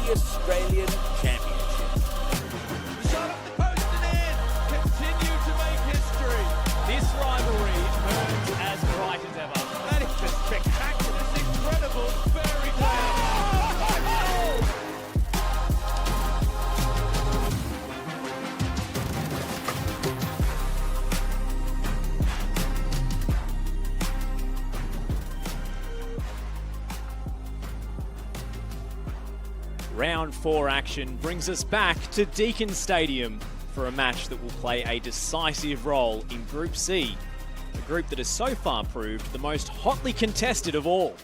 the Australian Championship. Shot up the coast and in. Continue to make history. This rivalry burns as bright as ever. That is just spectacular. It's incredible fairy tale. Round 4 action brings us back to Deakin Stadium for a match that will play a decisive role in Group C, a group that has so far proved the most hotly contested of all.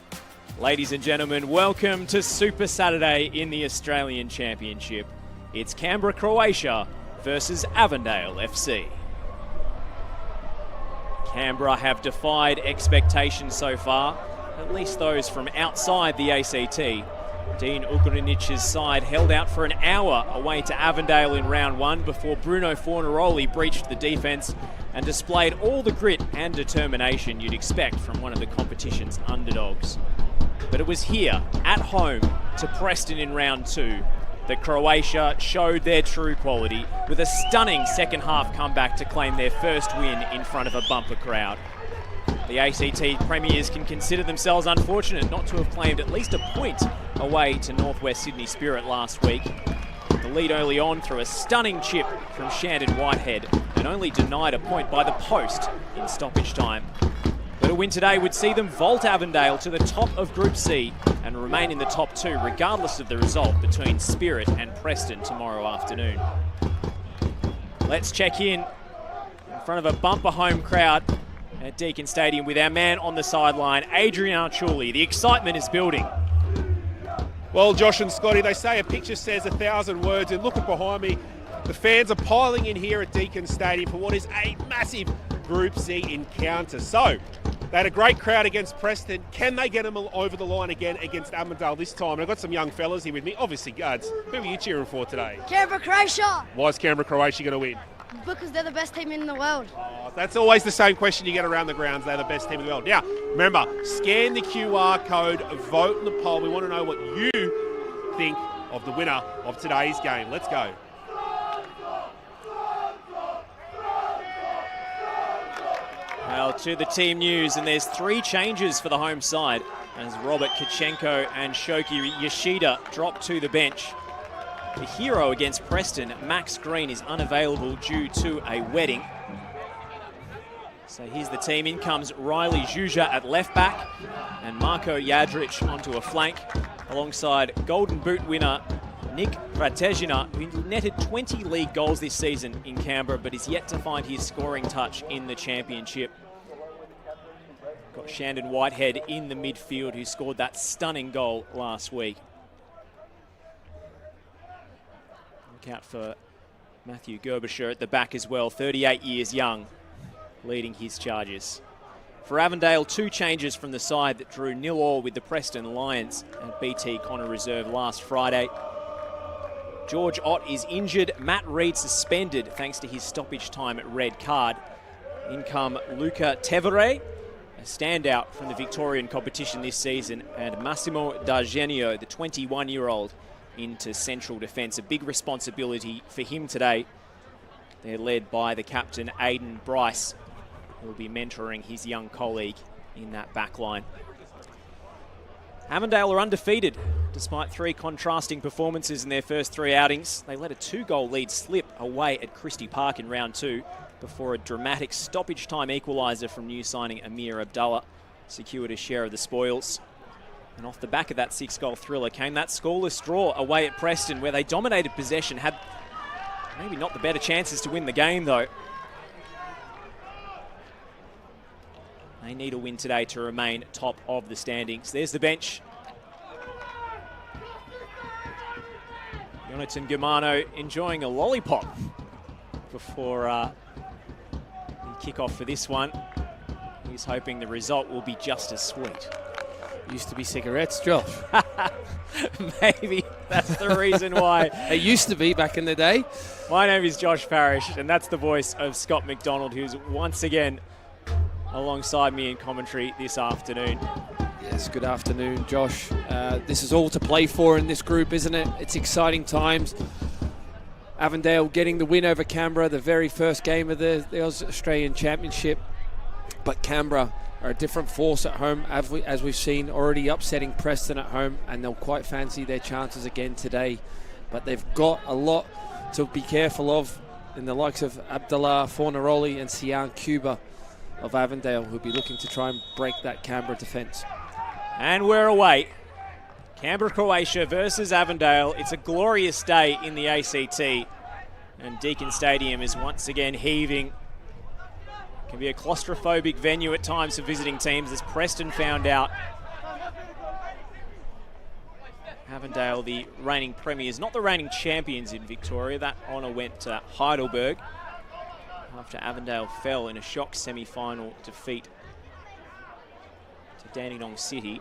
Ladies and gentlemen, welcome to Super Saturday in the Australian Championship. It's Canberra, Croatia versus Avondale FC. Canberra have defied expectations so far, at least those from outside the ACT. Dean Ugranic's side held out for an hour away to Avondale in round 1 before Bruno Fornaroli breached the defence and displayed all the grit and determination you'd expect from one of the competition's underdogs. But it was here, at home, to Preston in round 2, that Croatia showed their true quality with a stunning second half comeback to claim their first win in front of a bumper crowd. The ACT premiers can consider themselves unfortunate not to have claimed at least a point away to Northwest Sydney Spirit last week. The lead early on through a stunning chip from Shandon Whitehead and only denied a point by the post in stoppage time. But a win today would see them vault Avondale to the top of Group C and remain in the top 2 regardless of the result between Spirit and Preston tomorrow afternoon. Let's check in front of a bumper home crowd at Deakin Stadium with our man on the sideline, Adrian Archuli. The excitement is building. Well, Josh and Scotty, they say a picture says 1,000 words, and look at behind me. The fans are piling in here at Deakin Stadium for what is a massive Group C encounter. So, they had a great crowd against Preston. Can they get them over the line again against Avondale this time? And I've got some young fellas here with me. Obviously, guards, who are you cheering for today? Canberra, Croatia! Why is Canberra, Croatia going to win? Because they're the best team in the world. Oh, that's always the same question you get around the grounds. They're the best team in the world. Now, remember, scan the QR code, vote in the poll. We want to know what you think of the winner of today's game. Let's go. Well, to the team news, and there's 3 changes for the home side as Robert Kachenko and Shoki Yoshida drop to the bench. The hero against Preston, Max Green, is unavailable due to a wedding. So here's the team. In comes Riley Juja at left back and Marko Jadric onto a flank alongside Golden Boot winner Nick Vratezina, who netted 20 league goals this season in Canberra but is yet to find his scoring touch in the championship. Got Shandon Whitehead in the midfield, who scored that stunning goal last week. Look out for Matthew Gerbisher at the back as well, 38 years young, leading his charges. For Avondale, 2 changes from the side that drew 0-0 with the Preston Lions at BT Connor Reserve last Friday. George Ott is injured, Matt Reid suspended thanks to his stoppage time at red card. In come Luca Tevere, a standout from the Victorian competition this season, and Massimo D'Argenio, the 21-year-old, into central defence. A big responsibility for him today. They're led by the captain, Aidan Bryce, who will be mentoring his young colleague in that back line. Avondale are undefeated, despite 3 contrasting performances in their first 3 outings. They let a 2-goal lead slip away at Christie Park in round 2 before a dramatic stoppage time equaliser from new signing Amir Abdullah secured a share of the spoils. And off the back of that 6-goal thriller came that scoreless draw away at Preston, where they dominated possession, had maybe not the better chances to win the game though. They need a win today to remain top of the standings. There's the bench. Jonathan Germano enjoying a lollipop before the kick-off for this one. He's hoping the result will be just as sweet. Used to be cigarettes, Josh. Maybe that's the reason why. It used to be back in the day. My name is Josh Parrish, and that's the voice of Scott McDonald, who's once again alongside me in commentary this afternoon. Yeah, Yes, good afternoon, Josh. This is all to play for in this group, isn't it? It's exciting times. Avondale getting the win over Canberra, the very first game of the Australian Championship. But Canberra are a different force at home, as we've seen, already upsetting Preston at home, and they'll quite fancy their chances again today. But they've got a lot to be careful of in the likes of Abdullah Fornaroli and Sian Cuba of Avondale, who'll be looking to try and break that Canberra defence. And we're away. Canberra, Croatia versus Avondale. It's a glorious day in the ACT. And Deakin Stadium is once again heaving. It can be a claustrophobic venue at times for visiting teams, as Preston found out. Avondale, the reigning premiers, not the reigning champions in Victoria. That honour went to Heidelberg after Avondale fell in a shock semi-final defeat to Dandenong City.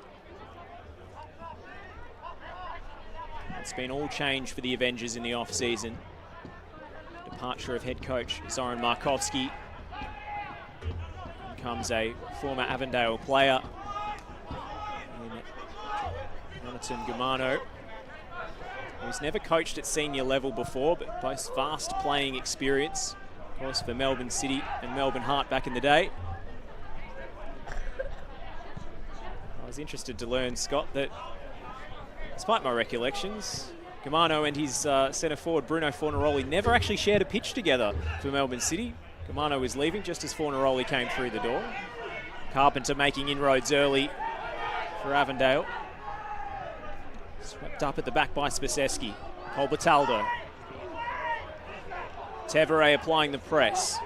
It's been all change for the Avengers in the off-season. Departure of head coach Zoran Markovski. In comes a former Avondale player, Jonathan Gumano, who's never coached at senior level before, but boasts vast playing experience, of course, for Melbourne City and Melbourne Heart back in the day. I was interested to learn, Scott, that despite my recollections, Gumano and his centre forward Bruno Fornaroli never actually shared a pitch together for Melbourne City. Gumano was leaving just as Fornaroli came through the door. Carpenter making inroads early for Avondale. Swept up at the back by Spaseski. Colbertaldo. Tevere applying the press.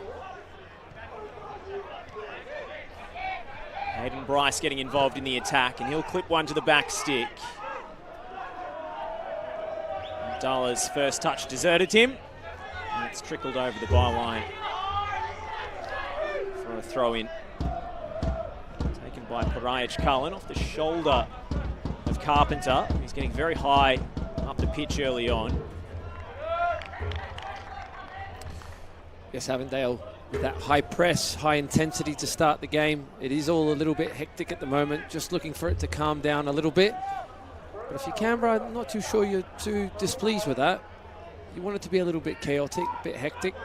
Hayden Bryce getting involved in the attack, and he'll clip one to the back stick. Abdullah's first touch deserted him, and it's trickled over the byline for a throw-in. Taken by Parajic Cullen off the shoulder of Carpenter. He's getting very high up the pitch early on. Yes, Avondale with that high press, high intensity to start the game. It is all a little bit hectic at the moment, just looking for it to calm down a little bit. But if you're Canberra, I'm not too sure you're too displeased with that. You want it to be a little bit chaotic, a bit hectic.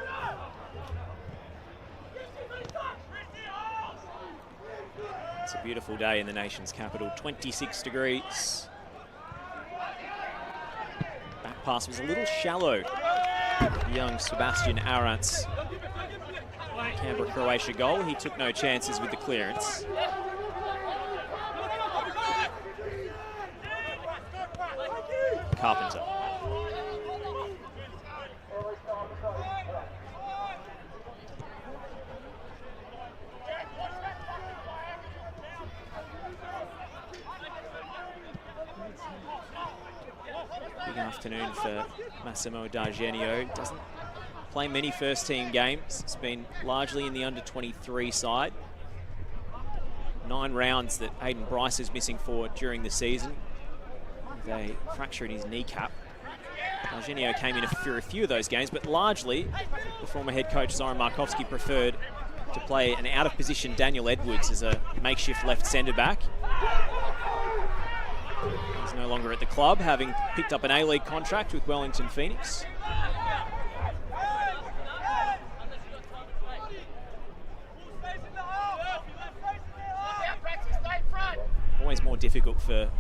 It's a beautiful day in the nation's capital, 26 degrees. Back pass was a little shallow. Young Sebastian Arantz. Canberra, Croatia goal. He took no chances with the clearance. Carpenter. Big afternoon for Massimo D'Argenio. Doesn't play many first-team games. It's been largely in the under-23 side. 9 rounds that Hayden Bryce is missing for during the season. With a fracture in his kneecap. D'Argenio came in for a few of those games, but largely the former head coach Zoran Markovski preferred to play an out-of-position Daniel Edwards as a makeshift left centre-back. He's no longer at the club, having picked up an A-League contract with Wellington Phoenix. Always more difficult for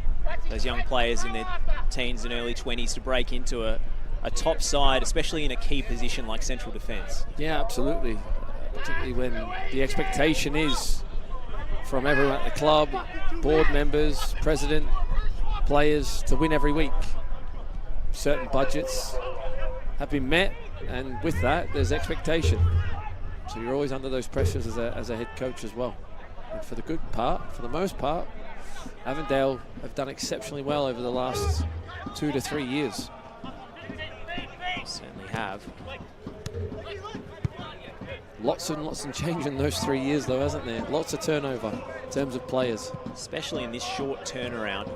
those young players in their teens and early 20s to break into a top side, especially in a key position like central defence. Yeah, absolutely. Particularly when the expectation is from everyone at the club, board members, president, players, to win every week. Certain budgets have been met, and with that, there's expectation. So you're always under those pressures as a head coach as well. And for the most part, Avondale have done exceptionally well over the last 2 to 3 years. Certainly have. Lots and change in those 3 years though, hasn't there? Lots of turnover in terms of players. Especially in this short turnaround.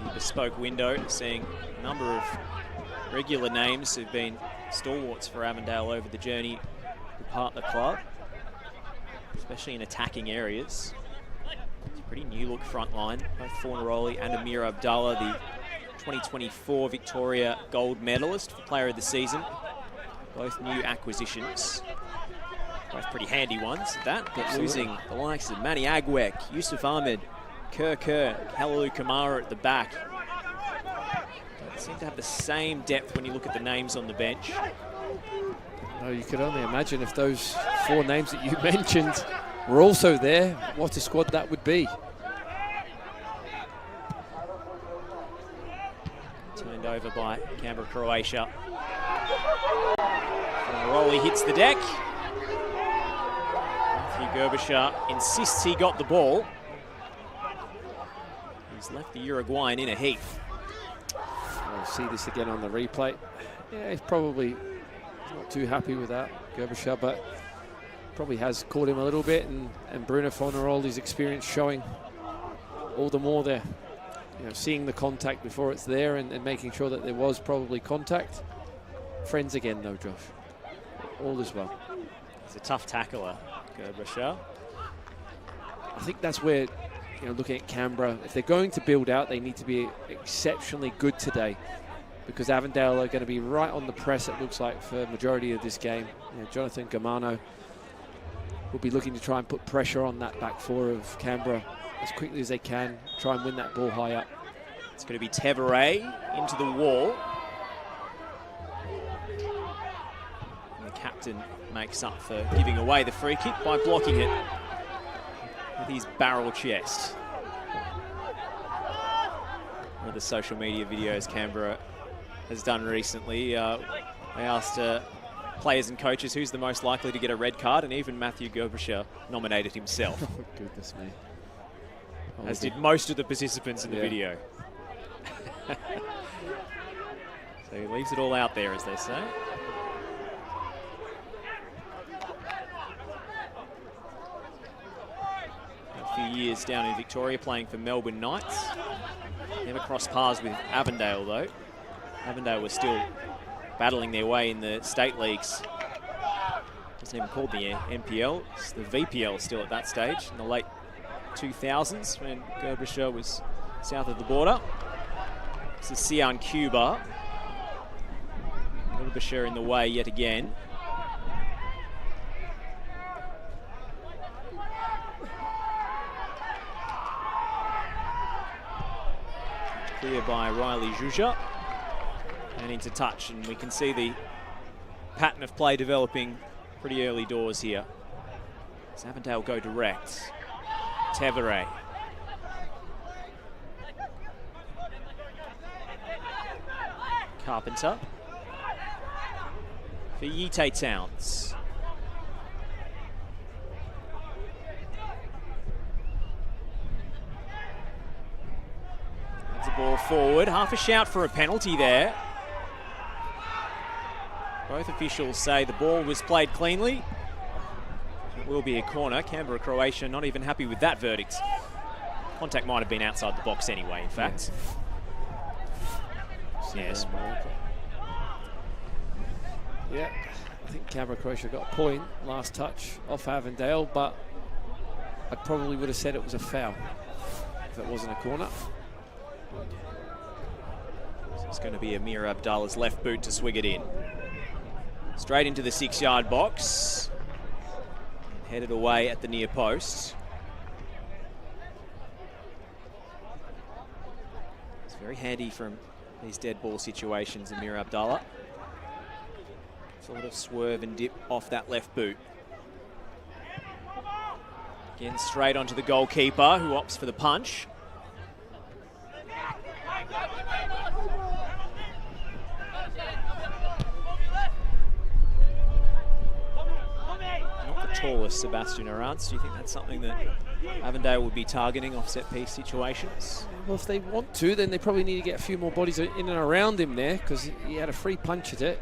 The bespoke window, seeing a number of regular names who've been stalwarts for Avondale over the journey depart the club. especially in attacking areas. It's a pretty new look front line. Both Fornaroli and Amir Abdallah, the 2024 Victoria Gold Medalist for Player of the Season. Both new acquisitions. Both pretty handy ones at that, but losing the likes of Manny Agwek, Yusuf Ahmed, Kerr, Halalu Kamara at the back. Don't seem to have the same depth when you look at the names on the bench. No, you could only imagine if those 4 names that you mentioned were also there, what a squad that would be. Turned over by Canberra, Croatia. Rolly hits the deck. Matthew Gerbischer insists he got the ball. He's left the Uruguayan in a heap. We'll see this again on the replay. Yeah, he's probably not too happy with that, Gerbischer, but probably has caught him a little bit, and Bruno Fornaroli's experience showing all the more there. You know, seeing the contact before it's there and making sure that there was probably contact. Friends again though, Josh. All is well. He's a tough tackler, Gerbischer. I think that's where, you know, looking at Canberra, if they're going to build out, they need to be exceptionally good today, because Avondale are going to be right on the press, it looks like, for the majority of this game. You know, Jonathan Germano will be looking to try and put pressure on that back 4 of Canberra as quickly as they can, try and win that ball high up. It's going to be Tevere into the wall. And the captain makes up for giving away the free kick by blocking it with his barrel chest. One of the social media videos Canberra has done recently, they asked players and coaches who's the most likely to get a red card, and even Matthew Gerbischer nominated himself. Oh, goodness me. As did most of the participants in the video. So he leaves it all out there, as they say. A few years down in Victoria playing for Melbourne Knights. Never crossed paths with Avondale though. Avondale was still battling their way in the state leagues. Wasn't even called the NPL, it's the VPL still at that stage in the late 2000s when Gerbischer was south of the border. This is Sian Cuba. Gerbischer in the way yet again. Clear by Riley Juja. And into touch, and we can see the pattern of play developing pretty early doors here. Does Avondale go direct? Tevere. Carpenter. For Yite Towns. That's a ball forward. Half a shout for a penalty there. Both officials say the ball was played cleanly. It will be a corner. Canberra, Croatia not even happy with that verdict. Contact might have been outside the box anyway, in fact. Yes. Yeah, I think Canberra, Croatia got a point. Last touch off Avondale, but I probably would have said it was a foul if it wasn't a corner. It's going to be Amir Abdallah's left boot to swing it in. Straight into the 6-yard box. Headed away at the near post. It's very handy from these dead ball situations, Amir Abdallah. Sort of swerve and dip off that left boot. Again, straight onto the goalkeeper, who opts for the punch. Tallest Sebastian Arantz. Do you think that's something that Avondale would be targeting off set piece situations? Well, if they want to, then they probably need to get a few more bodies in and around him there, because he had a free punch at it.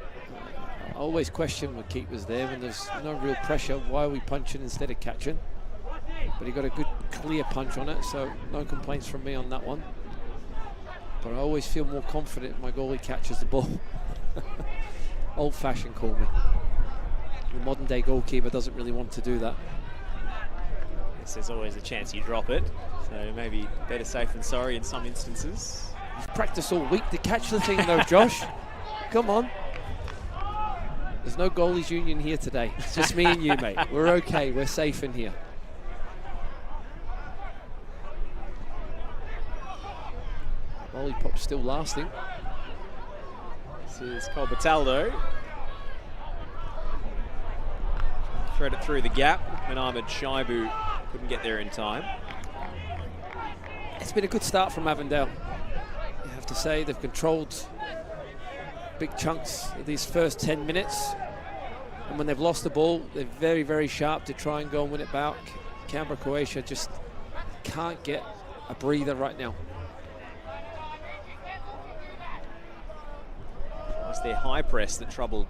I always question when keepers there when there's no real pressure. Why are we punching instead of catching? But he got a good clear punch on it, so no complaints from me on that one. But I always feel more confident if my goalie catches the ball. Old-fashioned, call me. The modern day goalkeeper doesn't really want to do that. pass, there's always a chance you drop it. So maybe better safe than sorry in some instances. You've practiced all week to catch the thing though, Josh. Come on. There's no goalies union here today. It's just me and you, mate. We're okay. We're safe in here. Lollipop's still lasting. This is Colbertaldo. Thread it through the gap, and Ahmed Shaibu couldn't get there in time. It's been a good start from Avondale. You have to say they've controlled big chunks of these first 10 minutes. And when they've lost the ball, they're very, very sharp to try and go and win it back. Canberra, Croatia just can't get a breather right now. It was their high press that troubled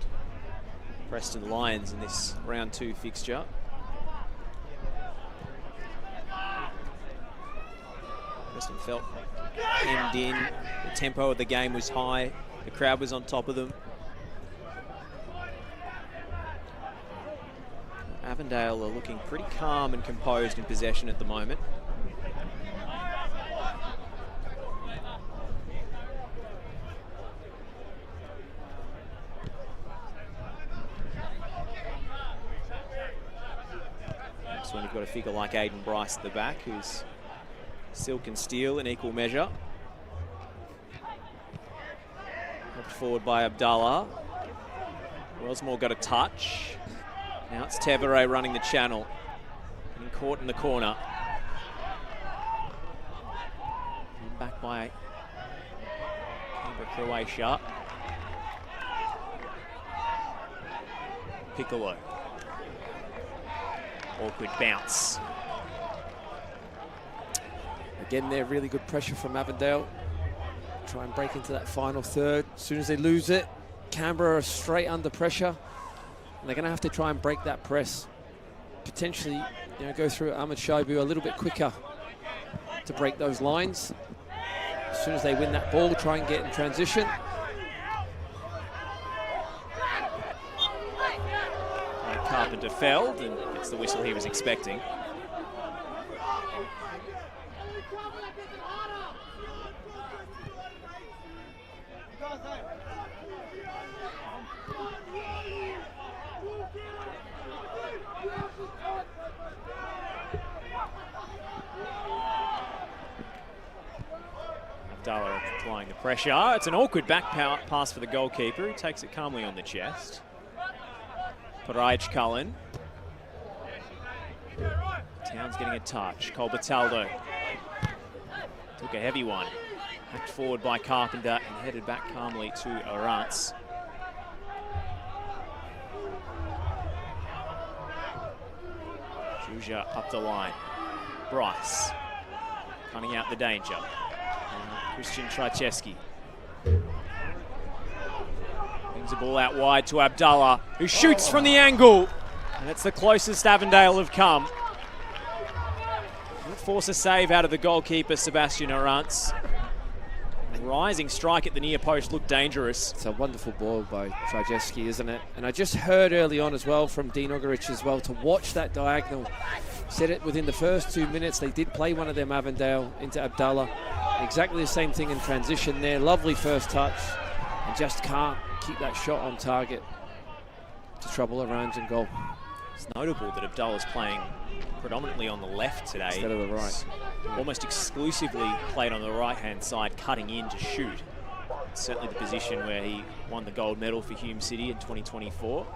Preston Lions in this round 2 fixture. Preston felt hemmed in. The tempo of the game was high. The crowd was on top of them. Avondale are looking pretty calm and composed in possession at the moment. Next one, you've got a figure like Aiden Bryce at the back, who's silk and steel in equal measure. Helped forward by Abdallah. Rosmore got a touch. Now it's Tevere running the channel. Getting caught in the corner. And back by Canberra, Croatia. Piccolo. Awkward bounce. Again, they're really good pressure from Avondale. Try and break into that final third. As soon as they lose it, Canberra are straight under pressure. And they're going to have to try and break that press. Potentially, go through Ahmed Shaibu a little bit quicker to break those lines. As soon as they win that ball, try and get in transition. And Carpenter felled, and it's the whistle he was expecting. Abdallah applying the pressure. It's an awkward back pass for the goalkeeper, who takes it calmly on the chest. Paraj Cullen. Towns getting a touch. Colbertaldo took a heavy one. Hacked forward by Carpenter and headed back calmly to Arantz. Juja up the line. Bryce cutting out the danger. Christian Trajewski. Brings the ball out wide to Abdallah, who shoots from the angle. And it's the closest Avondale have come. Didn't force a save out of the goalkeeper, Sebastian Arantz. Rising strike at the near post looked dangerous. It's a wonderful ball by Trajewski, isn't it? And I just heard early on as well from Dean Ugaric as well to watch that diagonal. Said it within the first 2 minutes. They did play one of them Avondale into Abdallah. Exactly the same thing in transition there. Lovely first touch. And just can't keep that shot on target to trouble Arantz and goal. It's notable that Abdullah's playing predominantly on the left today. Instead of the right. Almost exclusively played on the right-hand side, cutting in to shoot. It's certainly the position where he won the gold medal for Hume City in 2024.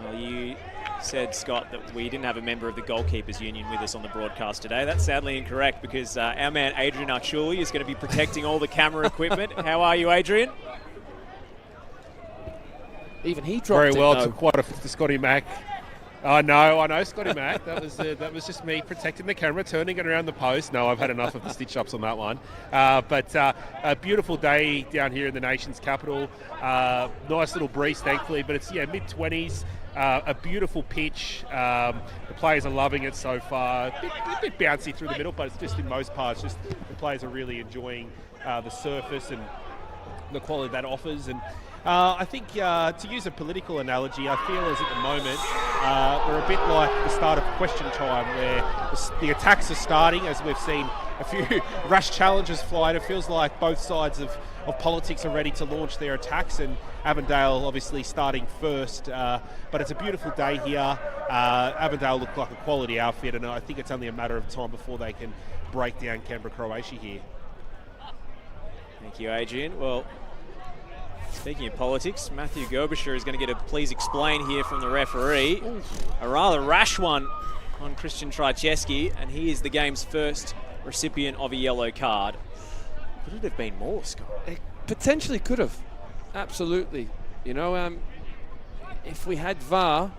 Well, you said, Scott, that we didn't have a member of the Goalkeepers Union with us on the broadcast today. That's sadly incorrect, because our man Adrian Archuli is going to be protecting all the camera equipment. How are you, Adrian? Even he dropped very well. it, To quite a Scotty Mack. I know, Scotty Mack. That was just me protecting the camera, turning it around the post. No, I've had enough of the stitch-ups on that one. But a beautiful day down here in the nation's capital. Nice little breeze, thankfully, but it's mid-20s. A beautiful pitch. The players are loving it so far. A bit bouncy through the middle, but it's just in most parts, just the players are really enjoying the surface and the quality that offers. And I think, to use a political analogy, I feel as at the moment we're a bit like the start of question time, where the attacks are starting, as we've seen a few rash challenges fly, and it feels like both sides of politics are ready to launch their attacks, and Avondale obviously starting first. But it's a beautiful day here. Avondale look like a quality outfit, and I think it's only a matter of time before they can break down Canberra, Croatia here. Thank you, Adrian. Well, speaking of politics, Matthew Gerbisher is going to get a please explain here from the referee. A rather rash one on Christian Trajewski, and he is the game's first recipient of a yellow card. Could it have been more, Scott? It potentially could have. Absolutely. You know, if we had VAR,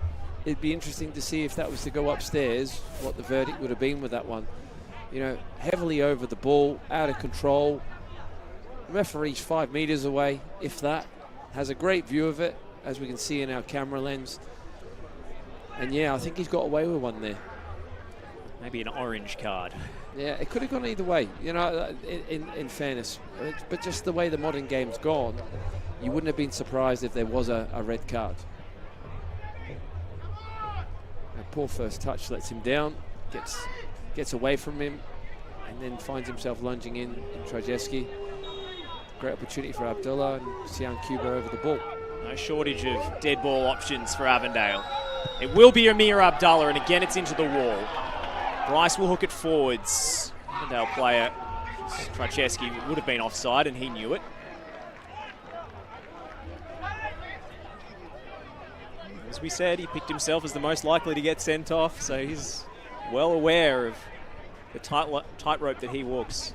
it'd be interesting to see if that was to go upstairs, what the verdict would have been with that one. You know, heavily over the ball, out of control. Referee's 5 meters away, if that. Has a great view of it, as we can see in our camera lens. And yeah, I think he's got away with one there. Maybe an orange card. Yeah, it could have gone either way, you know, in fairness. But just the way the modern game's gone, you wouldn't have been surprised if there was a red card. A poor first touch lets him down, gets away from him, and then finds himself lunging in Trajewski. Great opportunity for Abdullah and Sian Cuba over the ball. No shortage of dead ball options for Avondale. It will be Amir Abdullah, and again it's into the wall. Bryce will hook it forwards. Avondale player Trajewski would have been offside, and he knew it. As we said, he picked himself as the most likely to get sent off, so he's well aware of the tightrope that he walks.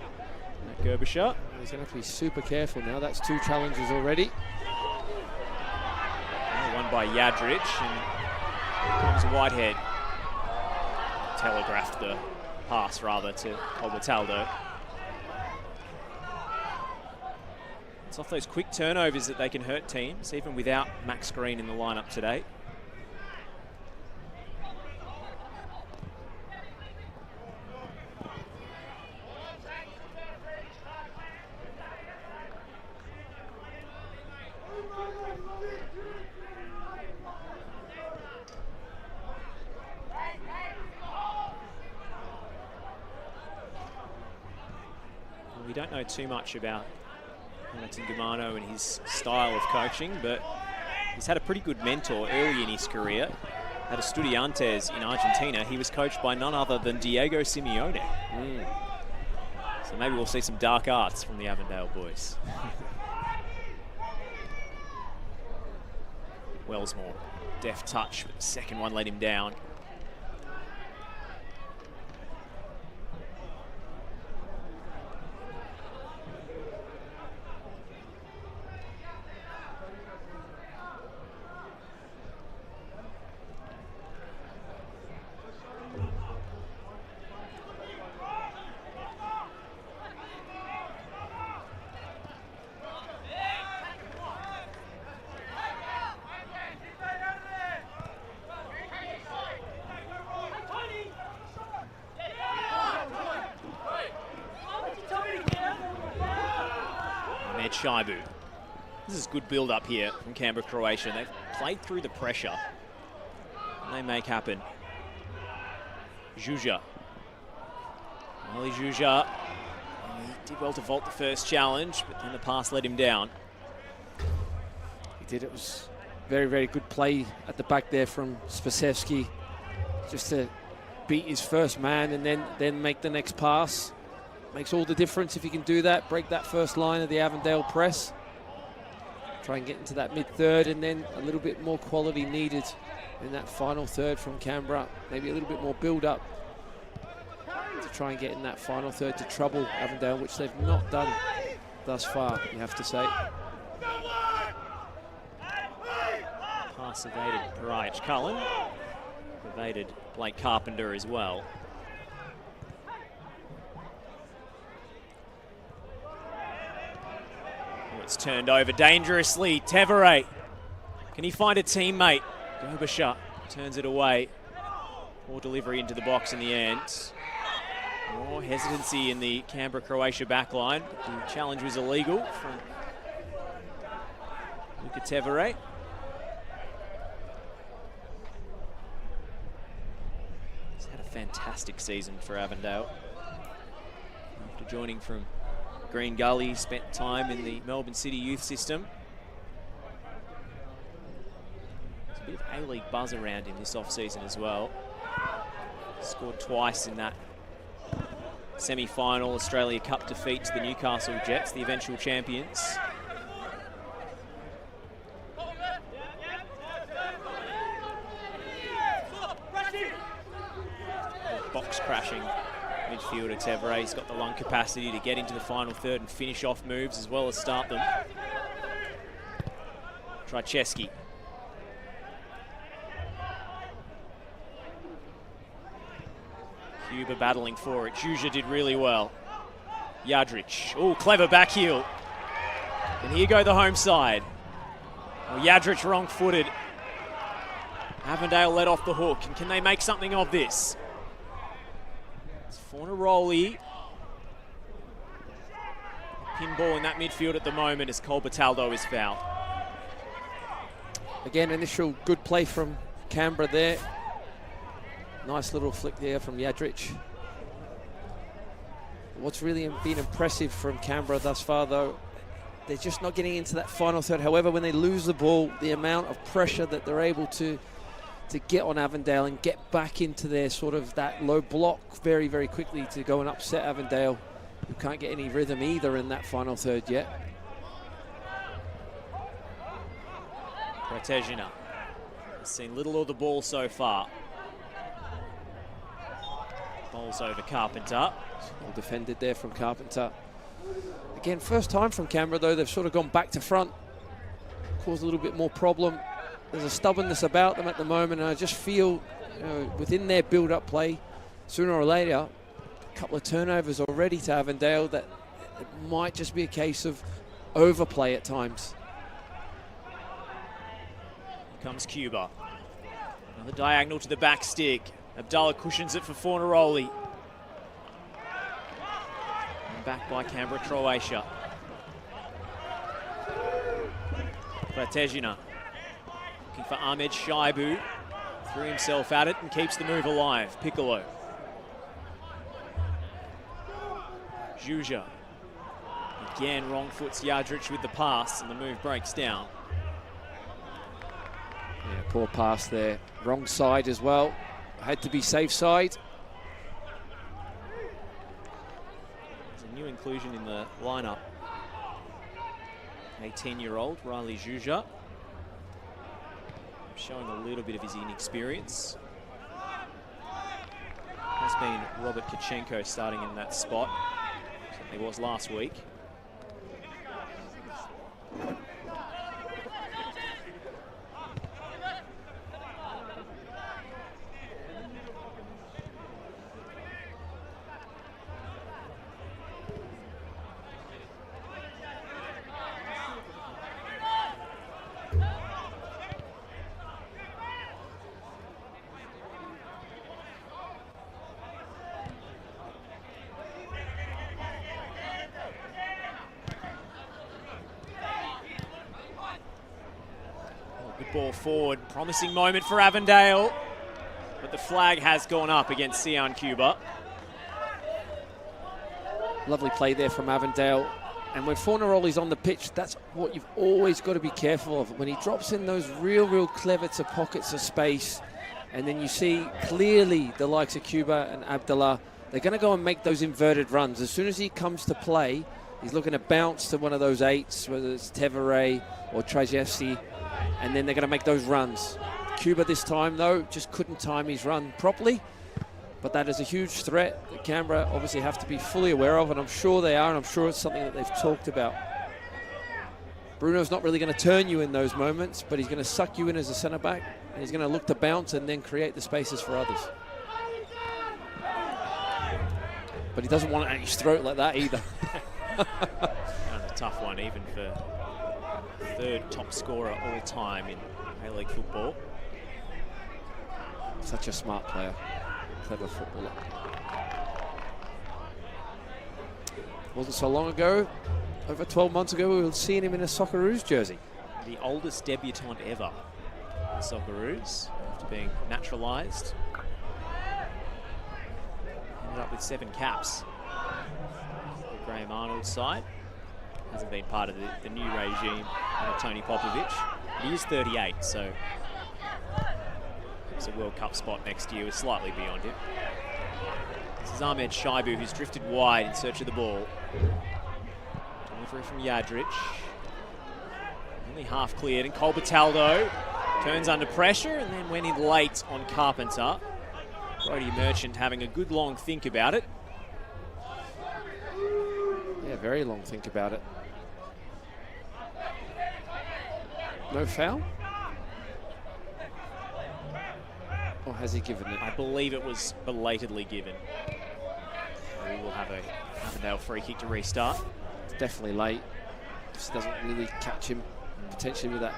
Gerbisher. He's going to have to be super careful now. That's 2 challenges already. One by Yadrich, and comes Whitehead. Telegraphed the pass, rather, to Albertaldo. It's off those quick turnovers that they can hurt teams, even without Max Green in the lineup today. We don't know too much about Jonathan Gumano and his style of coaching, but he's had a pretty good mentor early in his career. At Estudiantes in Argentina, he was coached by none other than Diego Simeone. So maybe we'll see some dark arts from the Avondale boys. Wellsmore, deft touch, but the second one let him down. Shaibu. This is good build-up here from Canberra, Croatia. They've played through the pressure. And they make happen. Juja. Ali Juja. He did well to vault the first challenge, but then the pass let him down. He did. It was very, very good play at the back there from Spasevski. Just to beat his first man and then make the next pass. Makes all the difference if you can do that, break that first line of the Avondale press. Try and get into that mid-third, and then a little bit more quality needed in that final third from Canberra. Maybe a little bit more build-up to try and get in that final third to trouble Avondale, which they've not done thus far, you have to say. Pass evaded Parajic Cullen. Evaded Blake Carpenter as well. It's turned over dangerously. Tevere. Can he find a teammate? Gerbisher turns it away. Poor delivery into the box in the end. More hesitancy in the Canberra-Croatia backline. The challenge was illegal from Tevere. He's had a fantastic season for Avondale. After joining from Green Gully, spent time in the Melbourne City youth system. There's a bit of A-League buzz around him this off-season as well. Scored twice in that semi-final Australia Cup defeat to the Newcastle Jets, the eventual champions. Box crashing midfielder Tevere. He's got the lung capacity to get into the final third and finish off moves as well as start them. Trajewski. Cuba battling for it. Juja did really well. Jadric. Oh, clever back heel. And here go the home side. Well, Jadric wrong-footed. Avondale let off the hook. And can they make something of this? It's Fornaroli. Pinball in that midfield at the moment as Cole Bataldo is fouled. Again, initial good play from Canberra there. Nice little flick there from Jadric. What's really been impressive from Canberra thus far, though, they're just not getting into that final third. However, when they lose the ball, the amount of pressure that they're able to get on Avondale and get back into their sort of that low block very, very quickly to go and upset Avondale, who can't get any rhythm either in that final third yet. Protezina has seen little of the ball so far. Ball's over Carpenter. Well defended there from Carpenter. Again, first time from Canberra, though, they've sort of gone back to front, caused a little bit more problem. There's a stubbornness about them at the moment, and I just feel, you know, within their build-up play, sooner or later, a couple of turnovers already to Avondale, that it might just be a case of overplay at times. Here comes Cuba. Another diagonal to the back stick. Abdallah cushions it for Fornaroli. And back by Canberra, Croatia. Protezina looking for Ahmed Shaibu. Threw himself at it and keeps the move alive. Piccolo. Juja. Again, wrong foots Jadric with the pass, and the move breaks down. Yeah, poor pass there. Wrong side as well. Had to be safe side. There's a new inclusion in the lineup. 18-year-old Riley Juja. Showing a little bit of his inexperience. Has been Robert Kachenko starting in that spot. Certainly was last week. Ball forward, promising moment for Avondale, but the flag has gone up against Sian Cuba. Lovely play there from Avondale. And when Fornaroli's on the pitch, that's what you've always got to be careful of. When he drops in those real clever to pockets of space, and then you see clearly the likes of Cuba and Abdallah, they're going to go and make those inverted runs. As soon as he comes to play, he's looking to bounce to one of those eights, whether it's Tevere or Trajewski, and then they're going to make those runs. Cuba this time, though, just couldn't time his run properly. But that is a huge threat that Canberra obviously have to be fully aware of, and I'm sure they are, and I'm sure it's something that they've talked about. Bruno's not really going to turn you in those moments, but he's going to suck you in as a centre-back, and he's going to look to bounce and then create the spaces for others. But he doesn't want it at his throat like that either. And a tough one, even for third top scorer all time in A-League football. Such a smart player, clever footballer. Wasn't so long ago, over 12 months ago, we were seeing him in a Socceroos jersey. The oldest debutante ever in Socceroos after being naturalised. Ended up with 7 caps. Graham Arnold's side. Hasn't been part of the new regime under Tony Popovic. He is 38, so it's a World Cup spot next year. We're slightly beyond him. This is Ahmed Shaibu, who's drifted wide in search of the ball. Delivery from Yadric. Only half cleared, and Colbertaldo turns under pressure and then went in late on Carpenter. Brody Merchant having a good long think about it. Yeah, very long think about it. No foul? Or has he given it? I believe it was belatedly given. We will have a Avondale free kick to restart. It's definitely late. Just doesn't really catch him potentially with that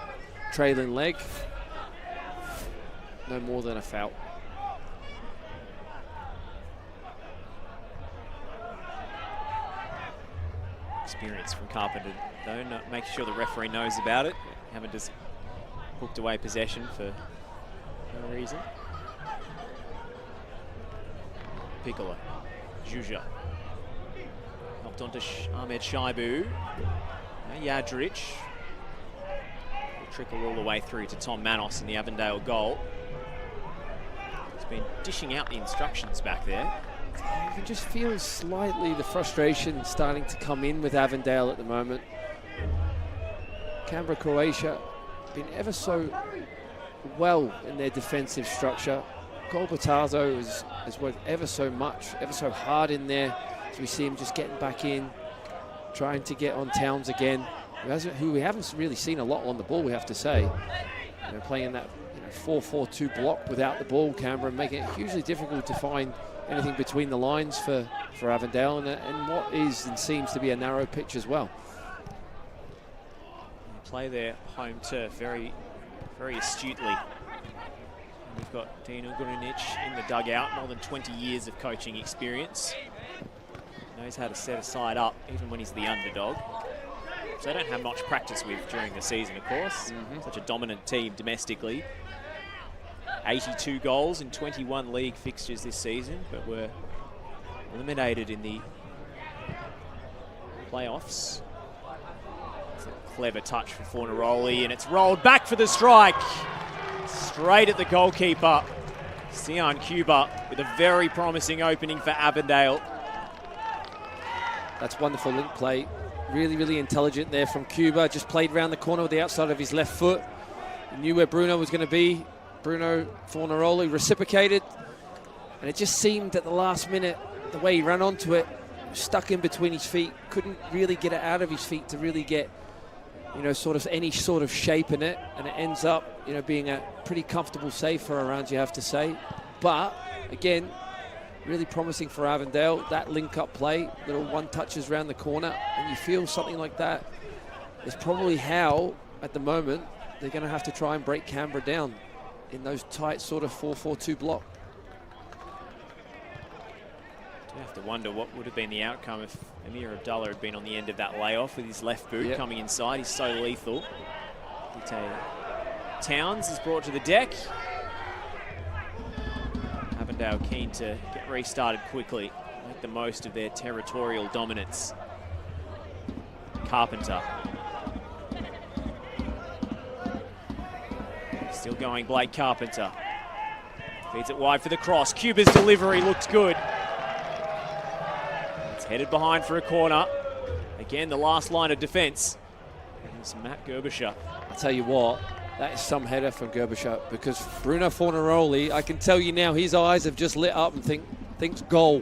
trailing leg. No more than a foul. Experience from Carpenter, though, making sure the referee knows about it. Haven't just hooked away possession for no reason. Piccolo, Juja. Knocked onto Ahmed Shaibu. Yadric. Will trickle all the way through to Tom Manos in the Avondale goal. He's been dishing out the instructions back there. You can just feel slightly the frustration starting to come in with Avondale at the moment. Canberra, Croatia, been ever so well in their defensive structure. Colbertaldo has worked ever so much, ever so hard in there. As we see him just getting back in, trying to get on Towns again, who we haven't really seen a lot on the ball, we have to say. You know, playing that 4-4-2 block without the ball, Canberra, making it hugely difficult to find anything between the lines for Avondale, and what is and seems to be a narrow pitch as well. Play their home turf very, very astutely. And we've got Dean Ugurinic in the dugout, more than 20 years of coaching experience. Knows how to set a side up, even when he's the underdog. So they don't have much practice with during the season, of course. Such a dominant team domestically. 82 goals in 21 league fixtures this season, but were eliminated in the playoffs. It's a clever touch for Fornaroli, and it's rolled back for the strike. Straight at the goalkeeper. Sian Cuba with a very promising opening for Avondale. That's wonderful link play. Really, really intelligent there from Cuba. Just played around the corner with the outside of his left foot. He knew where Bruno was going to be. Bruno Fornaroli reciprocated. And it just seemed at the last minute, the way he ran onto it, stuck in between his feet, couldn't really get it out of his feet to really get, sort of any sort of shape in it. And it ends up, being a pretty comfortable save for a round, you have to say. But, again, really promising for Avondale. That link-up play, little one touches around the corner, and you feel something like that is probably how, at the moment, they're going to have to try and break Canberra down in those tight sort of 4-4-2 block. You have to wonder what would have been the outcome if Amir Abdullah had been on the end of that layoff with his left boot coming inside. He's so lethal. Towns is brought to the deck. Avondale keen to get restarted quickly, make the most of their territorial dominance. Carpenter. Still going, Blake Carpenter. Feeds it wide for the cross. Cuba's delivery looked good. It's headed behind for a corner. Again, the last line of defence. It's Matt Gerbischer. I'll tell you what, that is some header from Gerbischer, because Bruno Fornaroli, I can tell you now, his eyes have just lit up and thinks goal.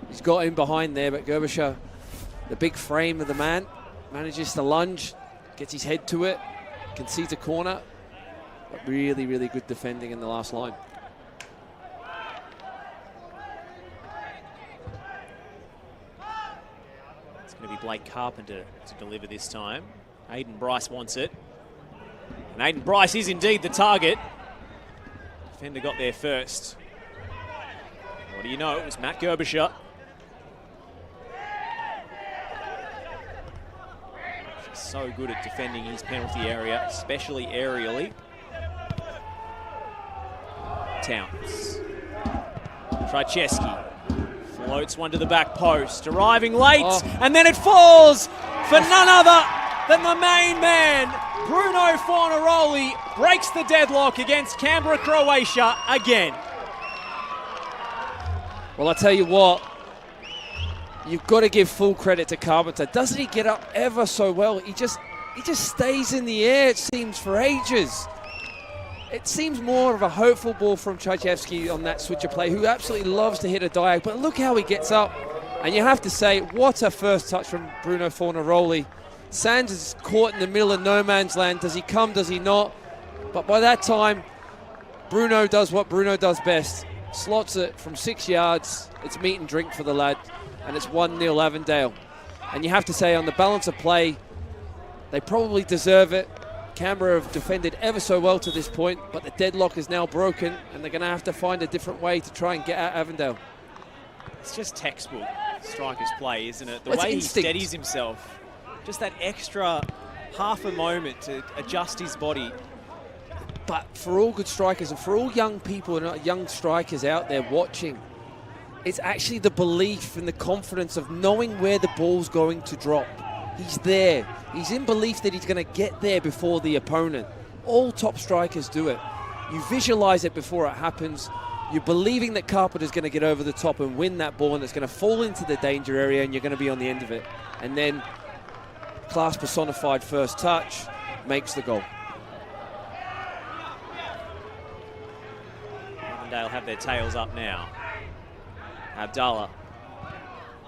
He's got him behind there, but Gerbischer, the big frame of the man, manages to lunge, gets his head to it, concedes a corner. But really, really good defending in the last line. It's going to be Blake Carpenter to deliver this time. Aiden Bryce wants it. And Aiden Bryce is indeed the target. Defender got there first. What do you know? It was Matt Gerbischer. So good at defending his penalty area, especially aerially. Towns. Trajewski floats one to the back post, arriving late, and then it falls for none other than the main man. Bruno Fornaroli breaks the deadlock against Canberra, Croatia again. Well, I tell you what, you've got to give full credit to Carpenter. Doesn't he get up ever so well? He just stays in the air, it seems, for ages. It seems more of a hopeful ball from Trajewski on that switcher play, who absolutely loves to hit a diag, but look how he gets up. And you have to say, what a first touch from Bruno Fornaroli. Sands is caught in the middle of no man's land. Does he come, does he not? But by that time, Bruno does what Bruno does best. Slots it from 6 yards. It's meat and drink for the lad. And it's 1-0 Avondale. And you have to say, on the balance of play, they probably deserve it. Canberra have defended ever so well to this point, but the deadlock is now broken, and they're going to have to find a different way to try and get at Avondale. It's just textbook striker's play, isn't it? The Well, way he instinct. steadies himself, just that extra half a moment to adjust his body. But for all good strikers and for all young people and young strikers out there watching, it's actually the belief and the confidence of knowing where the ball's going to drop. He's there. He's in belief that he's going to get there before the opponent. All top strikers do it. You visualize it before it happens. You're believing that Carpenter's going to get over the top and win that ball, and it's going to fall into the danger area, and you're going to be on the end of it. And then class personified first touch makes the goal. Avondale have their tails up now. Abdallah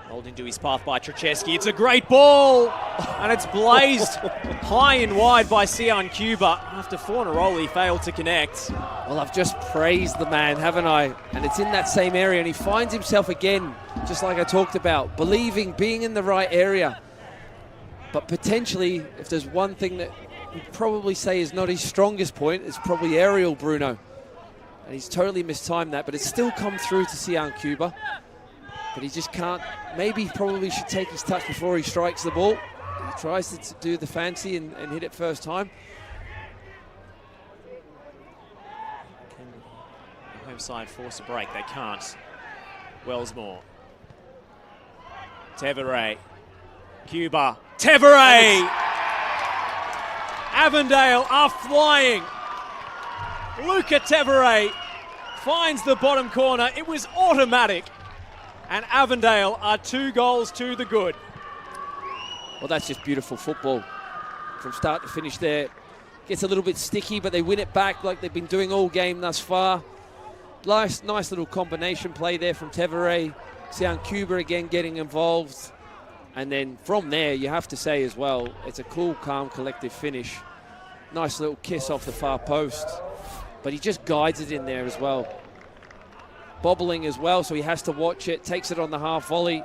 holding to his path by Trajewski. It's a great ball, and it's blazed high and wide by Sian Cuba after Fornaroli failed to connect. Well, I've just praised the man, haven't I? And it's in that same area, and he finds himself again, just like I talked about, believing, being in the right area. But potentially, if there's one thing that we'd probably say is not his strongest point, it's probably aerial, Bruno. And he's totally mistimed that, but it's still come through to Sian Cuba. But he just can't. Maybe he probably should take his touch before he strikes the ball. He tries to do the fancy and hit it first time. Can the home side force a break? They can't. Wellsmore. Tevere. Cuba. Tevere! Avondale are flying. Luca Tevere finds the bottom corner. It was automatic. And Avondale are 2 goals to the good. Well, that's just beautiful football from start to finish there. Gets a little bit sticky, but they win it back like they've been doing all game thus far. Nice little combination play there from Tevere. Sian Cuba again getting involved. And then from there, you have to say as well, it's a cool, calm, collective finish. Nice little kiss off the far post. But he just guides it in there as well. Bobbling as well, so he has to watch it. Takes it on the half volley.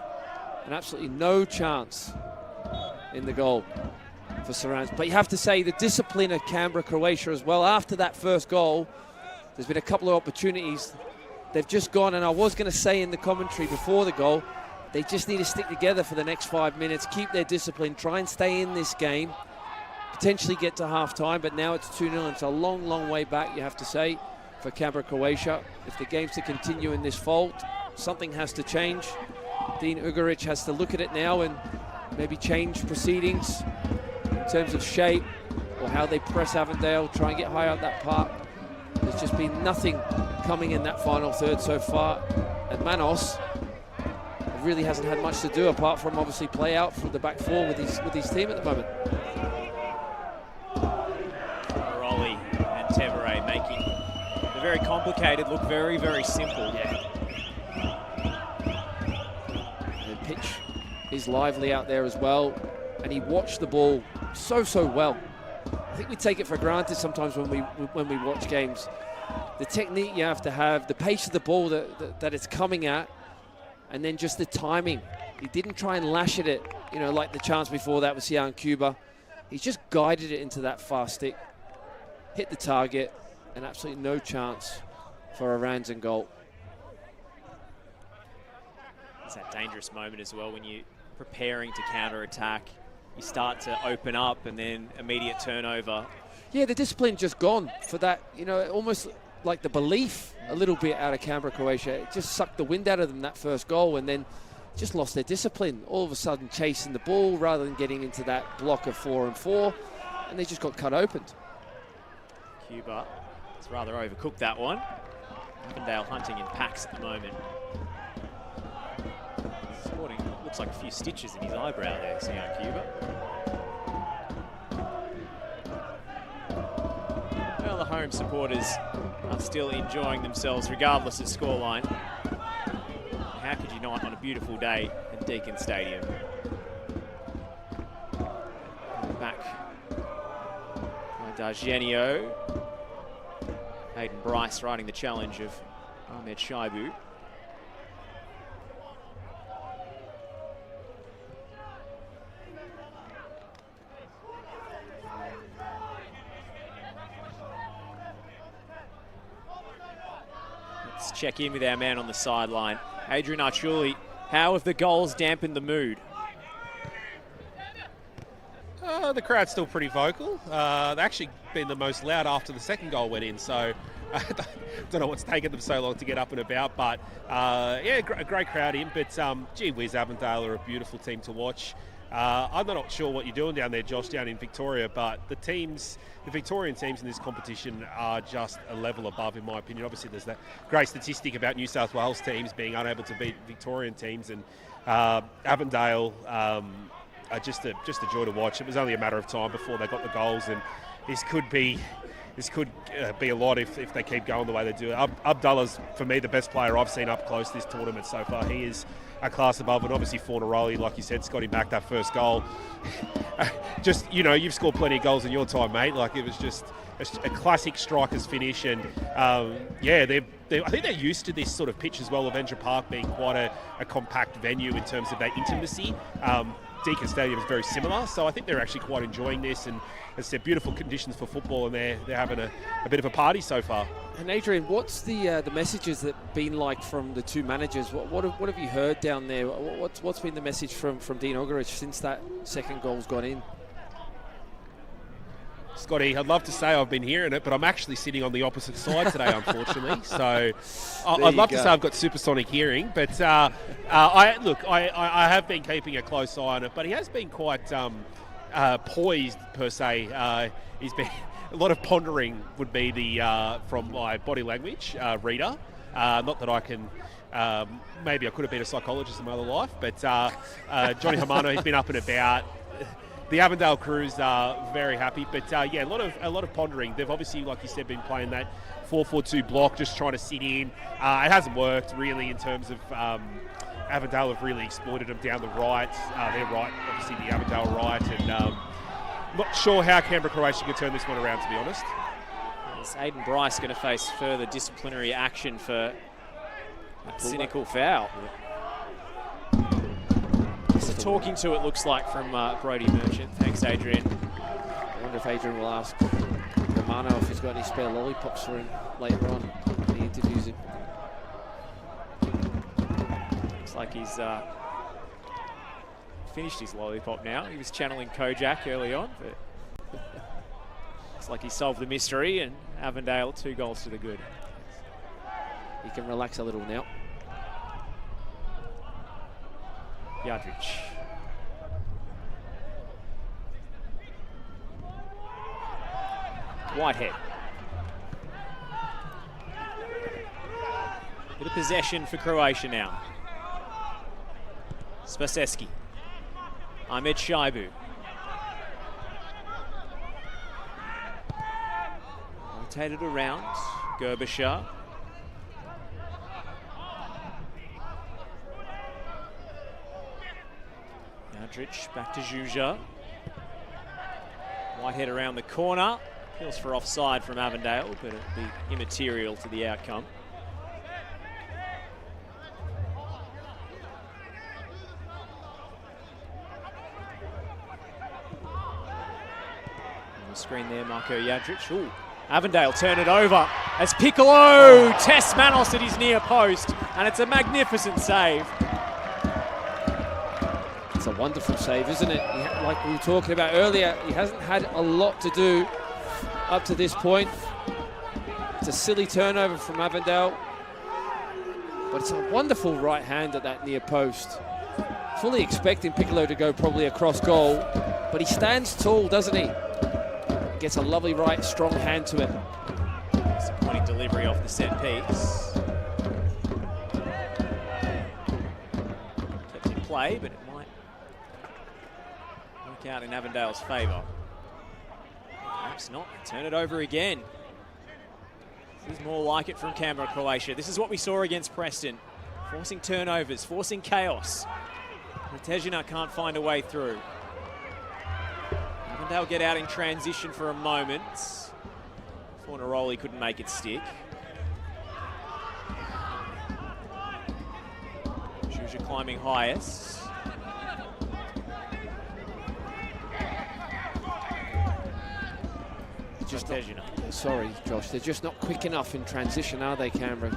And absolutely no chance in the goal for Sarans. But you have to say the discipline of Canberra, Croatia as well. After that first goal, there's been a couple of opportunities. They've just gone, and I was going to say in the commentary before the goal, they just need to stick together for the next 5 minutes, keep their discipline, try and stay in this game, potentially get to half-time, but now it's 2-0. It's a long, long way back, you have to say, for Canberra, Croatia. If the game's to continue in this fold, something has to change. Dean Ugaric has to look at it now and maybe change proceedings in terms of shape or how they press Avondale, try and get high up that park. There's just been nothing coming in that final third so far. And Manos really hasn't had much to do apart from obviously play out from the back four with his team at the moment. Raleigh and Tevere making the very complicated look very, very simple. Yeah. The pitch is lively out there as well, and he watched the ball so well. I think we take it for granted sometimes when we watch games. The technique you have to have, the pace of the ball that it's coming at, and then just the timing. He didn't try and lash at it, you know, like the chance before that with Sian Cuba. He's just guided it into that far stick, hit the target, and absolutely no chance for a Rands goal. It's that dangerous moment as well when you're preparing to counter-attack. you start to open up and then immediate turnover. Yeah, the discipline just gone for that, you know, almost like the belief a little bit out of Canberra, Croatia. It just sucked the wind out of them, that first goal, and then just lost their discipline. All of a sudden chasing the ball rather than getting into that block of 4-on-4, and they just got cut open. Cuba has rather overcooked that one. Avondale hunting in packs at the moment. Sporting looks like a few stitches in his eyebrow there, Sion Cuba. Well, the home supporters are still enjoying themselves regardless of scoreline. How could you not on a beautiful day at Deakin Stadium? Back by Dargenio. Hayden Bryce riding the challenge of Ahmed Shaibu. Let's check in with our man on the sideline. Adrian Archuli, how have the goals dampened the mood? The crowd's still pretty vocal. They've actually been the most loud after the second goal went in, so I don't know what's taken them so long to get up and about, but yeah, a great crowd in, but gee whiz, Avondale are a beautiful team to watch. I'm not sure what you're doing down there, Josh, down in Victoria, but the Victorian teams in this competition are just a level above, in my opinion. Obviously, there's that great statistic about New South Wales teams being unable to beat Victorian teams, and Avondale are just a joy to watch. It was only a matter of time before they got the goals, and this could be a lot if they keep going the way they do. Abdullah's, for me, the best player I've seen up close this tournament so far. He is a class above, and obviously Fornaroli, like you said, got him back that first goal. Just, you know, you've scored plenty of goals in your time, mate. Like, it was just a classic striker's finish, and yeah, I think they're used to this sort of pitch as well. Avenger Park being quite a compact venue in terms of that intimacy. Deakin Stadium is very similar, so I think they're actually quite enjoying this, and as I said, beautiful conditions for football, and they're having a bit of a party so far. And Adrian, what's the messages that been like from the two managers? What have you heard down there? What's been the message from Dean Ogorich since that second goal's gone in? Scotty, I'd love to say I've been hearing it, but I'm actually sitting on the opposite side today, unfortunately. So I'd love to say I've got supersonic hearing, but I have been keeping a close eye on it. But he has been quite poised, per se. He's been a lot of pondering would be the from my body language reader. Not that I can. Maybe I could have been a psychologist in my other life, but Johnny Hamano, he's been up and about. The Avondale crews are very happy, but yeah, a lot of pondering. They've obviously, like you said, been playing that 4-4-2 block, just trying to sit in. It hasn't worked really in terms of Avondale have really exploited them down the right. Their right, obviously the Avondale right, and not sure how Canberra Croatia can turn this one around, to be honest. Is Aiden Bryce going to face further disciplinary action for that cynical foul? It's a talking to, it looks like, from Brody Merchant. Thanks, Adrian. I wonder if Adrian will ask Romano if he's got any spare lollipops for him later on when he interviews him. Looks like he's finished his lollipop now. He was channeling Kojak early on, but looks like he solved the mystery, and Avondale 2 goals to the good. He can relax a little now. Jadric. Whitehead. Bit of possession for Croatia now. Spaseski. Ahmed Shaibu. Rotated around. Gerbischer. Jadric back to Juja. Whitehead around the corner. Appeals for offside from Avondale, but it'll be immaterial to the outcome. On the screen there, Marko Jadric. Ooh, Avondale turn it over as Piccolo tests Manos at his near post, and it's a magnificent save. It's a wonderful save, isn't it? Like we were talking about earlier, he hasn't had a lot to do up to this point. It's a silly turnover from Avondale, but it's a wonderful right hand at that near post. Fully expecting Piccolo to go probably across goal, but he stands tall, doesn't he? Gets a lovely right, strong hand to it. Disappointing delivery off the set piece. Kept in play, but it might work out in Avondale's favour. Perhaps not. Turn it over again. This is more like it from Canberra, Croatia. This is what we saw against Preston. Forcing turnovers, forcing chaos. Tejina can't find a way through. Avondale get out in transition for a moment. Fornaroli couldn't make it stick. Juja climbing highest. Just Tejina. Sorry, Josh, they're just not quick enough in transition, are they, Canberra?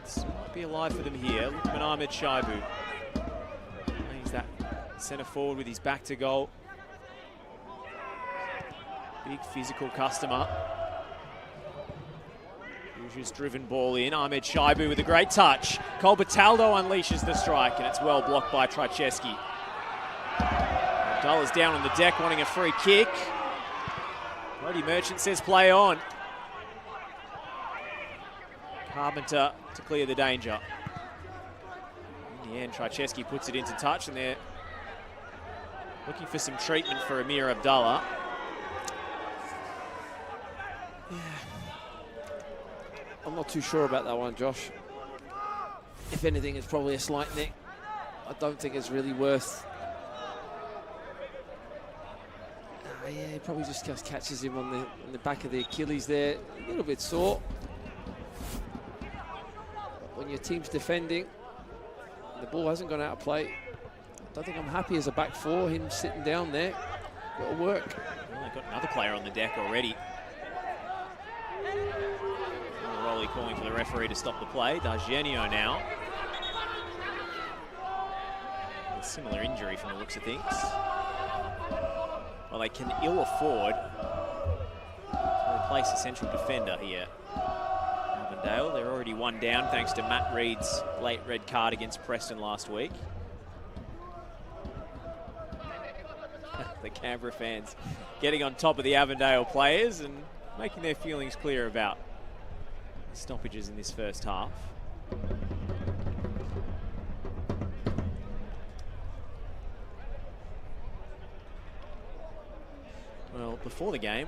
This might be alive for them here. Lukman Ahmed Shaibu. He's that centre forward with his back to goal. Big physical customer. Juja's driven ball in. Ahmed Shaibu with a great touch. Cole Bataldo unleashes the strike, and it's well blocked by Trajceski. Abdullah's down on the deck wanting a free kick. Brody Merchant says play on. Carpenter to clear the danger. In the end, Trajceski puts it into touch, and they're looking for some treatment for Amir Abdullah. Yeah. I'm not too sure about that one, Josh. If anything, it's probably a slight nick. I don't think it's really worth. Yeah, he probably just catches him on the back of the Achilles there. A little bit sore. But when your team's defending, the ball hasn't gone out of play. I don't think I'm happy as a back four, him sitting down there. Got to work. Well, they've got another player on the deck already. Rolly calling for the referee to stop the play. D'Argenio now. A similar injury from the looks of things. Well, they can ill afford to replace a central defender here. Avondale, they're already one down thanks to Matt Reed's late red card against Preston last week. The Canberra fans getting on top of the Avondale players and making their feelings clear about the stoppages in this first half. Well, before the game,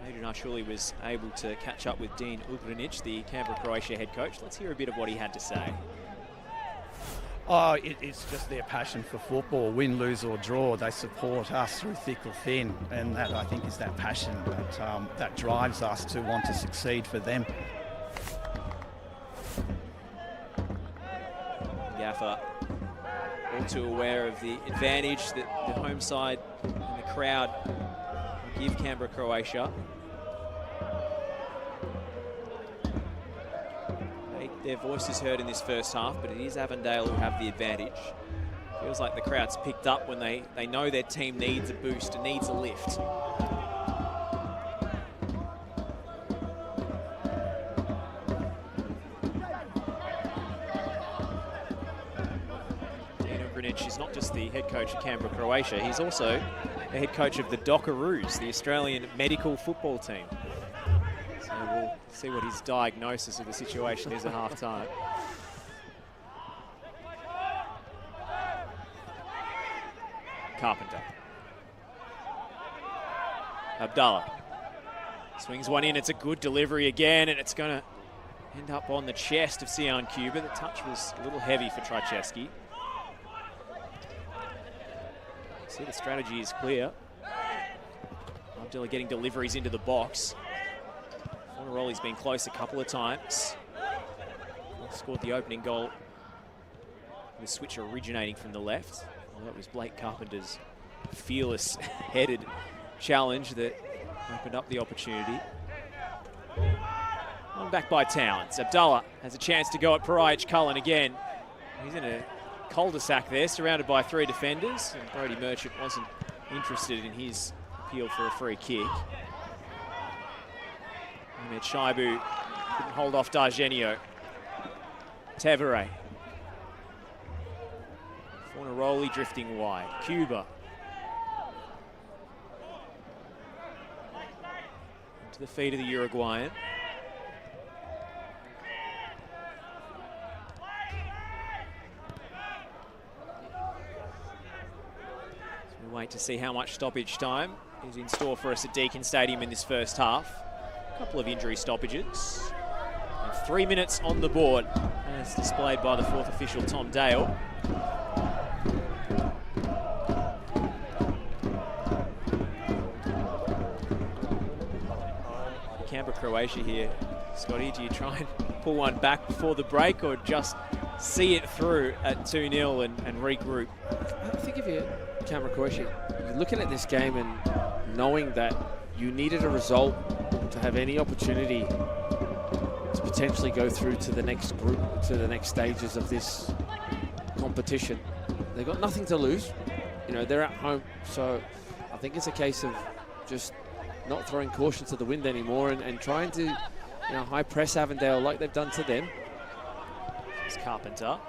Adrian Arshuli was able to catch up with Dean Ugrinic, the Canberra Croatia head coach. Let's hear a bit of what he had to say. Oh, it's just their passion for football. Win, lose or draw, they support us through thick or thin, and that, I think, is that passion that drives us to want to succeed for them. Gaffer, all too aware of the advantage that the home side and the crowd give Canberra Croatia. Their voices heard in this first half, but it is Avondale who have the advantage. Feels like the crowd's picked up when they know their team needs a boost and needs a lift. Dean Ugrinic is not just the head coach of Canberra Croatia, he's also the head coach of the Dockeroos, the Australian medical football team. So we'll see what his diagnosis of the situation is at half-time. Carpenter. Abdullah. Swings one in, it's a good delivery again, and it's going to end up on the chest of Sion Cuba. The touch was a little heavy for Trajceski. See, the strategy is clear. Abdullah getting deliveries into the box. Fornaroli's been close a couple of times. Scored the opening goal. The switch originating from the left. Well, that was Blake Carpenter's fearless headed challenge that opened up the opportunity. One back by Towns. Abdullah has a chance to go at Paraich Cullen again. He's in a cul-de-sac there, surrounded by 3 defenders. And Brodie Merchant wasn't interested in his appeal for a free kick. Ahmed Shaibu couldn't hold off Dargenio. Tevere. Fornaroli drifting wide. Cuba. To the feet of the Uruguayan. So we wait to see how much stoppage time is in store for us at Deakin Stadium in this first half. A couple of injury stoppages. And 3 minutes on the board, as displayed by the 4th official, Tom Dale. Canberra, Croatia here. Scotty, do you try and pull one back before the break or just see it through at 2-0 and regroup? I think if you're Canberra, Croatia, you're looking at this game and knowing that you needed a result to have any opportunity to potentially go through to the next group, to the next stages of this competition. They've got nothing to lose. You know, they're at home. So I think it's a case of just not throwing caution to the wind anymore and trying to, high press Avondale like they've done to them. It's Carpenter. A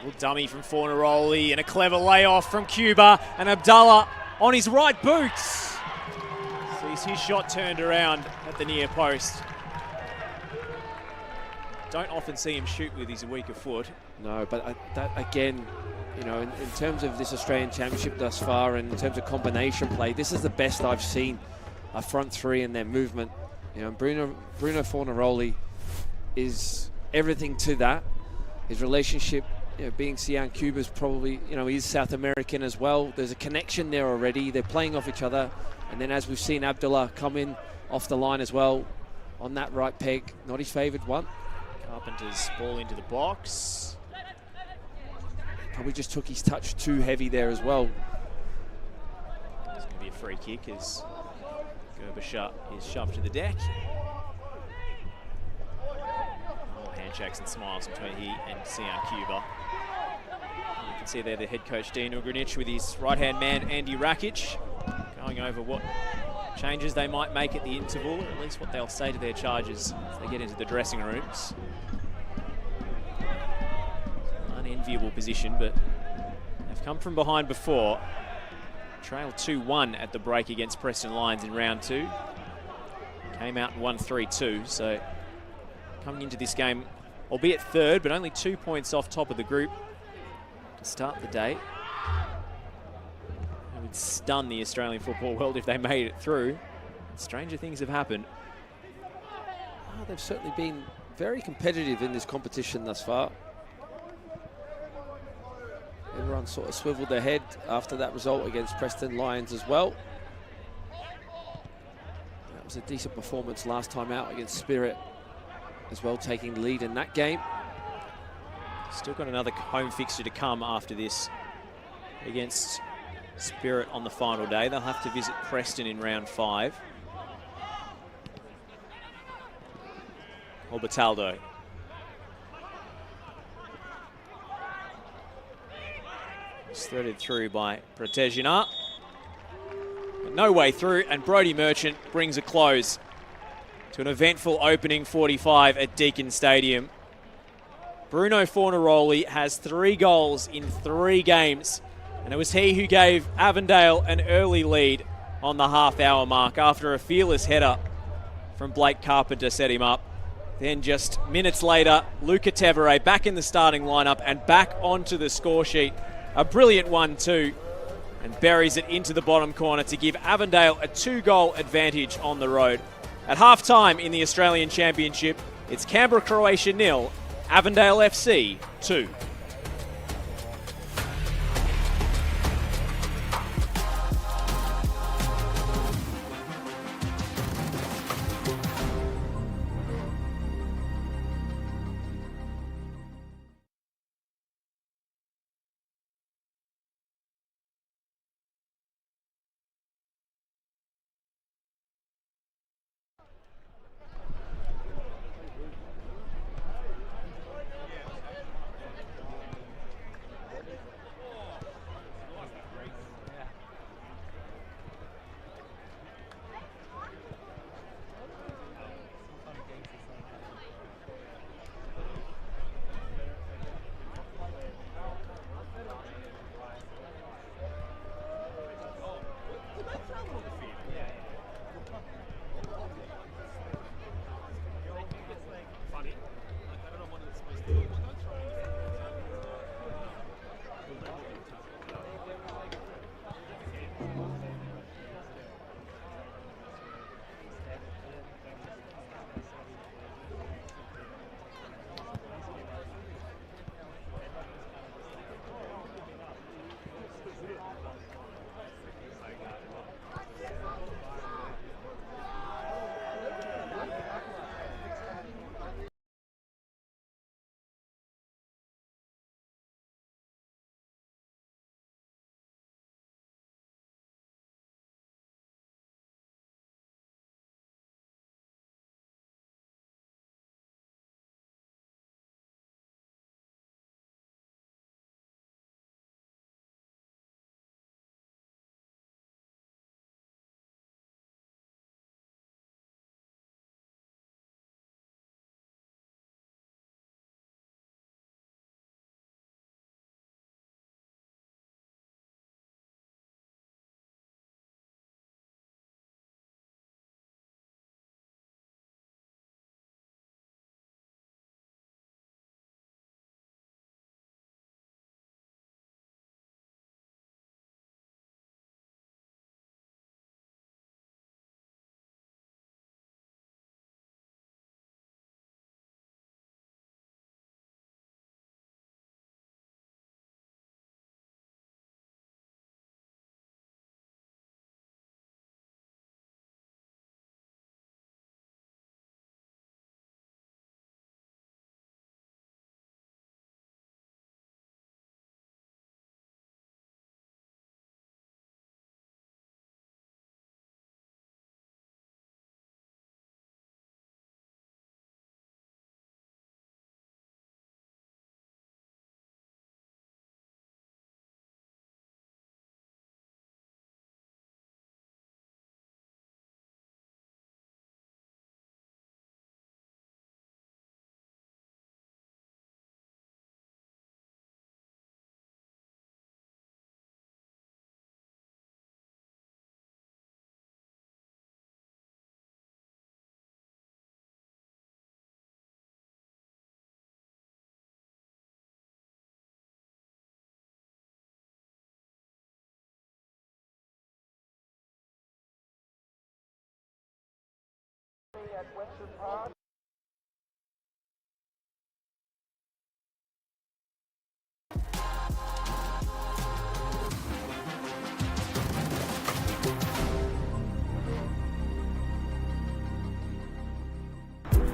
little dummy from Fornaroli and a clever layoff from Cuba, and Abdallah on his right boot. Sees his shot turned around at the near post. Don't often see him shoot with his weaker foot. No, but that again, in terms of this Australian Championship thus far and in terms of combination play, this is the best I've seen. A front three and their movement. Bruno Fornaroli is everything to that. His relationship, being Sian Cuba's probably, he's South American as well. There's a connection there already. They're playing off each other. And then as we've seen Abdullah come in off the line as well on that right peg, not his favoured one. Carpenter's ball into the box. Probably just took his touch too heavy there as well. It's going to be a free kick as Gerber is shoved to the deck. Handshakes and smiles between he and Sian Cuba. You can see there the head coach Dean Ugrinic with his right-hand man Andy Rakic going over what changes they might make at the interval, or at least what they'll say to their charges as they get into the dressing rooms. Unenviable position, but they've come from behind before. Trailed 2-1 at the break against Preston Lions in round 2. Came out and won 3-2, so coming into this game, albeit third, but only 2 points off top of the group to start the day. It would stun the Australian football world if they made it through. Stranger things have happened. Oh, they've certainly been very competitive in this competition thus far. Everyone sort of swiveled their head after that result against Preston Lions as well. That was a decent performance last time out against Spirit as well, taking the lead in that game. Still got another home fixture to come after this against Spirit on the final day. They'll have to visit Preston in round 5. Orbitaldo. It's threaded through by Protejina. But no way through, and Brodie Merchant brings a close to an eventful opening 45 at Deakin Stadium. Bruno Fornaroli has 3 goals in 3 games, and it was he who gave Avondale an early lead on the half-hour mark after a fearless header from Blake Carpenter set him up. Then just minutes later, Luca Tevere back in the starting lineup and back onto the score sheet. A brilliant 1-2, and buries it into the bottom corner to give Avondale a 2-goal advantage on the road. At half-time in the Australian Championship, it's Canberra, Croatia 0, Avondale FC 2.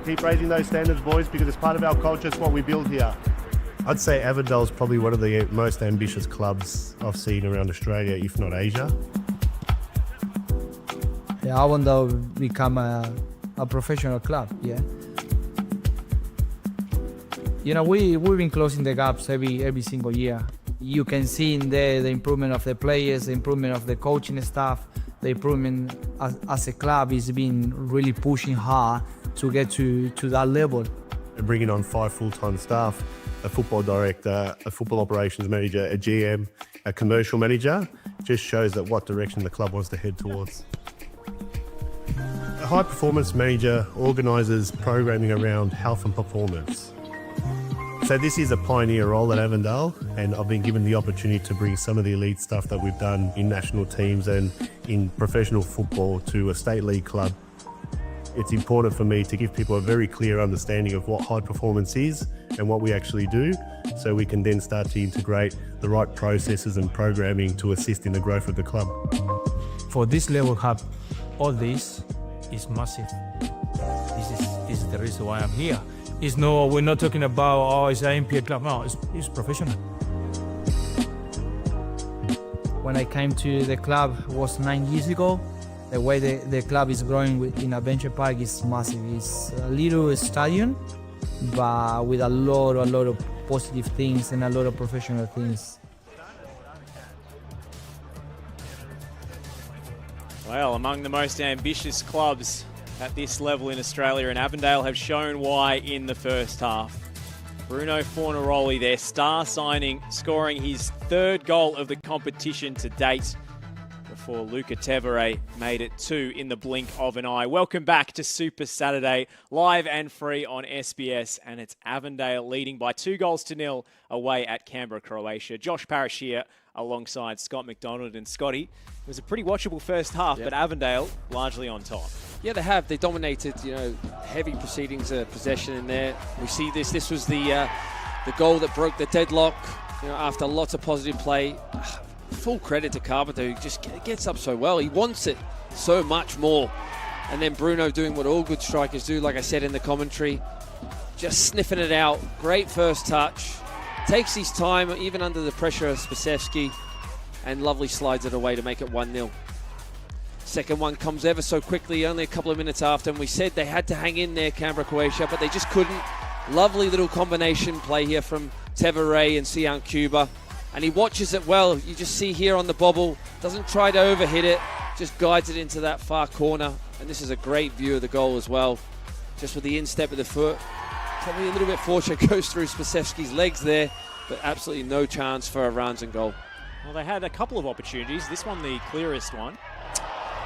Keep raising those standards, boys, because it's part of our culture. It's what we build here. I'd say Avondale is probably one of the most ambitious clubs I've seen around Australia, if not Asia. Yeah, Avondale become a professional club, yeah. You know, we've been closing the gaps every single year. You can see in there the improvement of the players, the improvement of the coaching staff, the improvement as a club is been really pushing hard to get to that level. Bringing on 5 full-time staff, a football director, a football operations manager, a GM, a commercial manager, just shows that what direction the club wants to head towards. A high-performance manager organises programming around health and performance. So this is a pioneer role at Avondale, and I've been given the opportunity to bring some of the elite stuff that we've done in national teams and in professional football to a state league club. It's important for me to give people a very clear understanding of what high performance is and what we actually do, so we can then start to integrate the right processes and programming to assist in the growth of the club. For this level have all this is massive. This is the reason why I'm here. We're not talking about, it's an NPL club. No, it's professional. When I came to the club, it was 9 years ago. The way the club is growing in Adventure Park is massive. It's a little stadium, but with a lot of positive things and a lot of professional things. Well, among the most ambitious clubs at this level in Australia, and Avondale have shown why in the first half. Bruno Fornaroli, their star signing, scoring his 3rd goal of the competition to date before Luca Tevere made it 2 in the blink of an eye. Welcome back to Super Saturday, live and free on SBS, and it's Avondale leading by 2-0 away at Canberra, Croatia. Josh Parrish here alongside Scott McDonald. And Scotty, it was a pretty watchable first half, but Avondale largely on top. Yeah, they have. They dominated, heavy proceedings of possession in there. We see this. This was the goal that broke the deadlock, after lots of positive play. Full credit to Carpenter, who just gets up so well. He wants it so much more. And then Bruno doing what all good strikers do, like I said in the commentary, just sniffing it out. Great first touch. Takes his time, even under the pressure of Spasevski, and lovely slides it away to make it 1-0. Second one comes ever so quickly, only a couple of minutes after, and we said they had to hang in there, Canberra, Croatia, but they just couldn't. Lovely little combination play here from Tevere and Sian Cuba, and he watches it well. You just see here on the bobble, doesn't try to overhit it, just guides it into that far corner, and this is a great view of the goal as well, just with the instep of the foot. Probably a little bit fortunate, goes through Spasevski's legs there, but absolutely no chance for a Ranson goal. Well, they had a couple of opportunities. This one, the clearest one.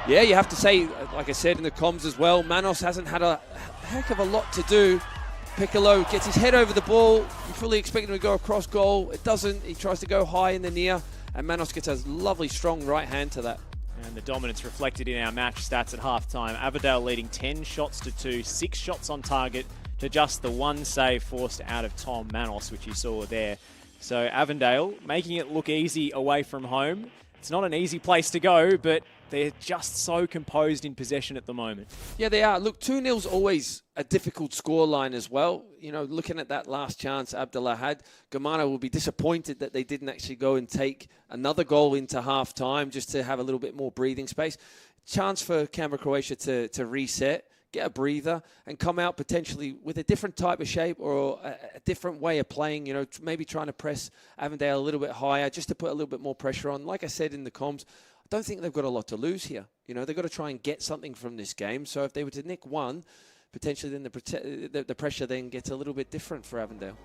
Yeah, you have to say, like I said in the comms as well, Manos hasn't had a heck of a lot to do. Piccolo gets his head over the ball. You fully expect him to go across goal. It doesn't. He tries to go high in the near, and Manos gets a lovely, strong right hand to that. And the dominance reflected in our match stats at halftime. Avondale leading 10 shots to 2, 6 shots on target to just the 1 save forced out of Tom Manos, which you saw there. So Avondale making it look easy away from home. It's not an easy place to go, but they're just so composed in possession at the moment. Yeah, they are. Look, 2-0's always a difficult scoreline as well. Looking at that last chance Abdullah had, Germano will be disappointed that they didn't actually go and take another goal into half-time just to have a little bit more breathing space. Chance for Canberra, Croatia to reset, get a breather, and come out potentially with a different type of shape or a different way of playing, maybe trying to press Avondale a little bit higher just to put a little bit more pressure on. Like I said in the comms, I don't think they've got a lot to lose here. They've got to try and get something from this game. So if they were to nick one, potentially then the pressure then gets a little bit different for Avondale.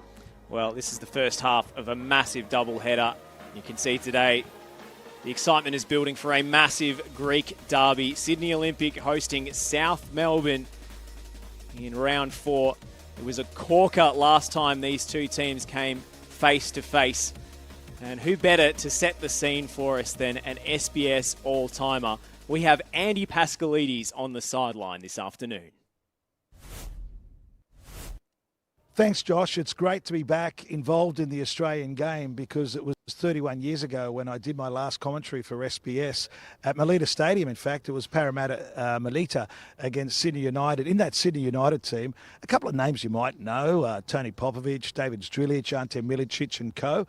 Well, this is the first half of a massive double-header. You can see today the excitement is building for a massive Greek derby. Sydney Olympic hosting South Melbourne in round 4. It was a corker last time these two teams came face-to-face. And who better to set the scene for us than an SBS all-timer? We have Andy Pascalides on the sideline this afternoon. Thanks, Josh. It's great to be back involved in the Australian game because it was 31 years ago when I did my last commentary for SBS at Melita Stadium. In fact, it was Parramatta Melita against Sydney United. In that Sydney United team, a couple of names you might know, Tony Popovic, David Strilic, Ante Milicic and co.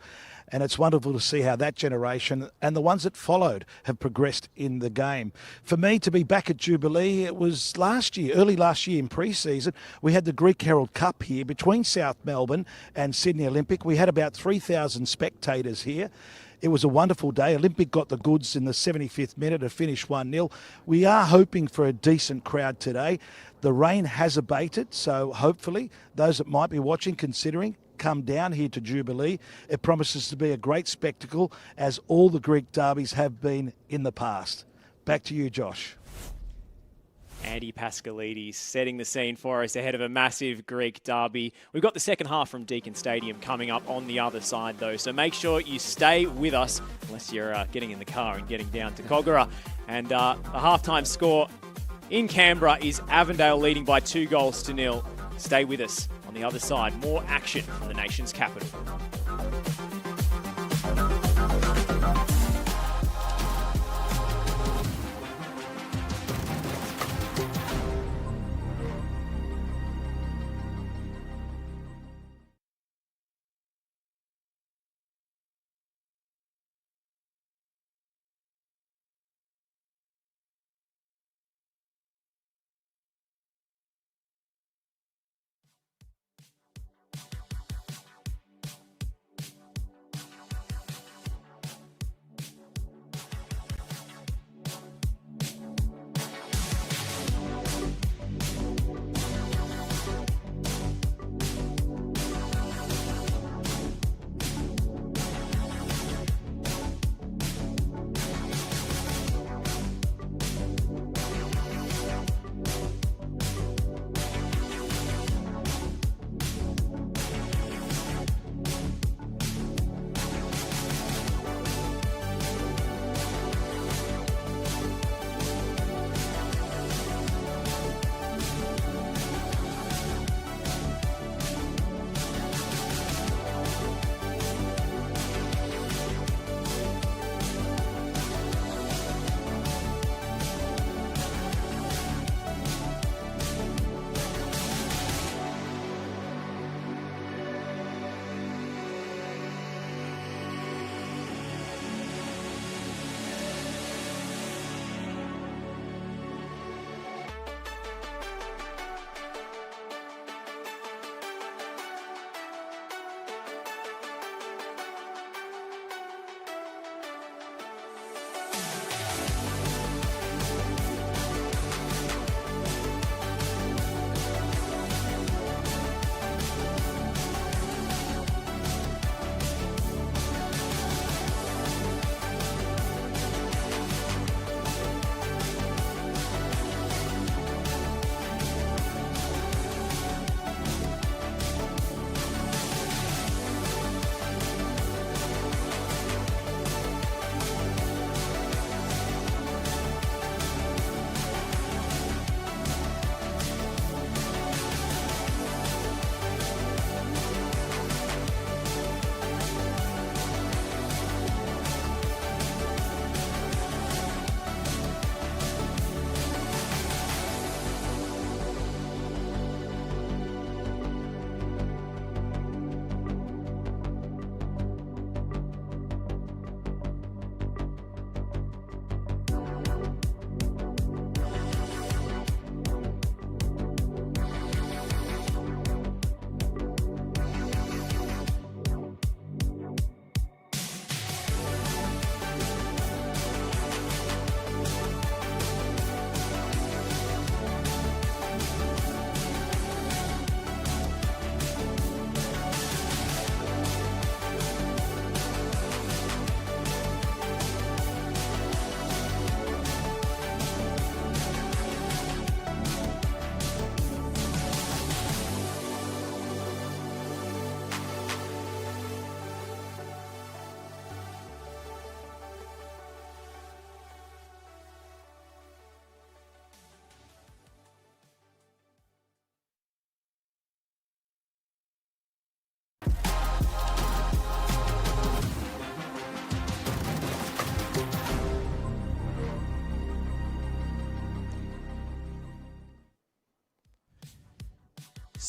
And it's wonderful to see how that generation and the ones that followed have progressed in the game. For me to be back at Jubilee, it was last year, early last year in pre-season. We had the Greek Herald Cup here between South Melbourne and Sydney Olympic. We had about 3,000 spectators here. It was a wonderful day. Olympic got the goods in the 75th minute to finish 1-0. We are hoping for a decent crowd today. The rain has abated, so hopefully those that might be watching, considering, come down here to Jubilee. It promises to be a great spectacle, as all the Greek derbies have been in the past. Back to you, Josh. Andy Pascalides setting the scene for us ahead of a massive Greek derby. We've got the second half from Deakin Stadium coming up on the other side, though, so make sure you stay with us, unless you're getting in the car and getting down to Kogarah. And the halftime score in Canberra is Avondale leading by 2-0. Stay with us. On the other side, more action from the nation's capital.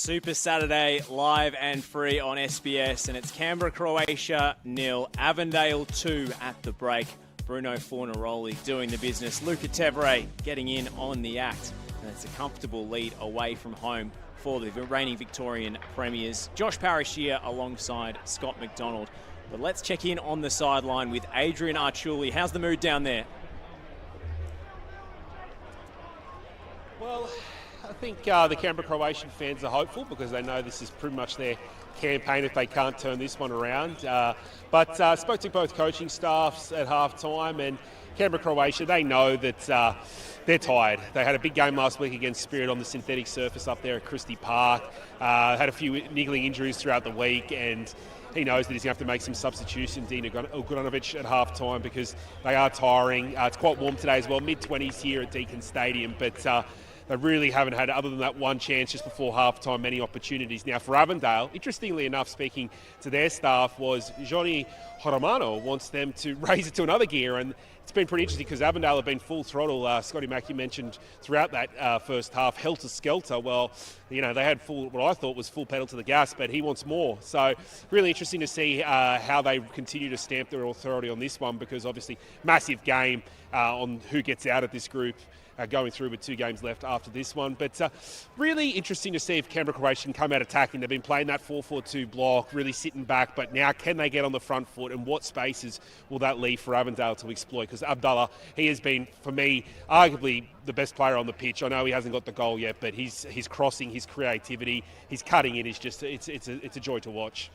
Super Saturday, live and free on SBS, and it's Canberra, Croatia 0, Avondale 2 at the break. Bruno Fornaroli doing the business. Luca Tevere getting in on the act. And it's a comfortable lead away from home for the reigning Victorian premiers. Josh Parrish here alongside Scott McDonald. But let's check in on the sideline with Adrian Archuli. How's the mood down there? Well, I think the Canberra Croatian fans are hopeful because they know this is pretty much their campaign if they can't turn this one around. But spoke to both coaching staffs at half-time, and Canberra Croatia, they know that they're tired. They had a big game last week against Spirit on the synthetic surface up there at Christie Park. Had a few niggling injuries throughout the week, and he knows that he's going to have to make some substitutions, Dean Uguranovic, at half-time because they are tiring. It's quite warm today as well, mid-20s here at Deakin Stadium, but they really haven't had, other than that one chance just before half-time, many opportunities. Now, for Avondale, interestingly enough, speaking to their staff, was Johnny Horomano wants them to raise it to another gear, and it's been pretty interesting because Avondale have been full throttle. Scotty Mackey mentioned throughout that first half, helter-skelter. Well, you know, they had what I thought was full pedal to the gas, but he wants more. So really interesting to see how they continue to stamp their authority on this one, because obviously massive game on who gets out of this group. Going through with 2 games left after this one. But really interesting to see if Canberra Croatia can come out attacking. They've been playing that 4-4-2 block, really sitting back, but now can they get on the front foot, and what spaces will that leave for Avondale to exploit? Because Abdallah, he has been, for me, arguably the best player on the pitch. I know he hasn't got the goal yet, but his crossing, his creativity, his cutting in is just, it's a joy to watch.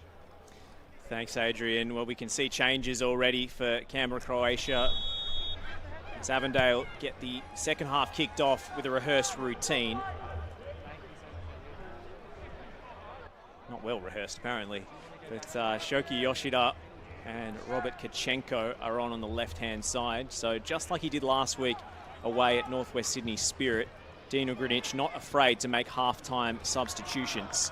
Thanks, Adrian. Well, we can see changes already for Canberra Croatia as Avondale get the second half kicked off with a rehearsed routine. Not well rehearsed, apparently. But Shoki Yoshida and Robert Kachenko are on the left-hand side. So just like he did last week away at Northwest Sydney Spirit, Dean Ugrinich not afraid to make half-time substitutions.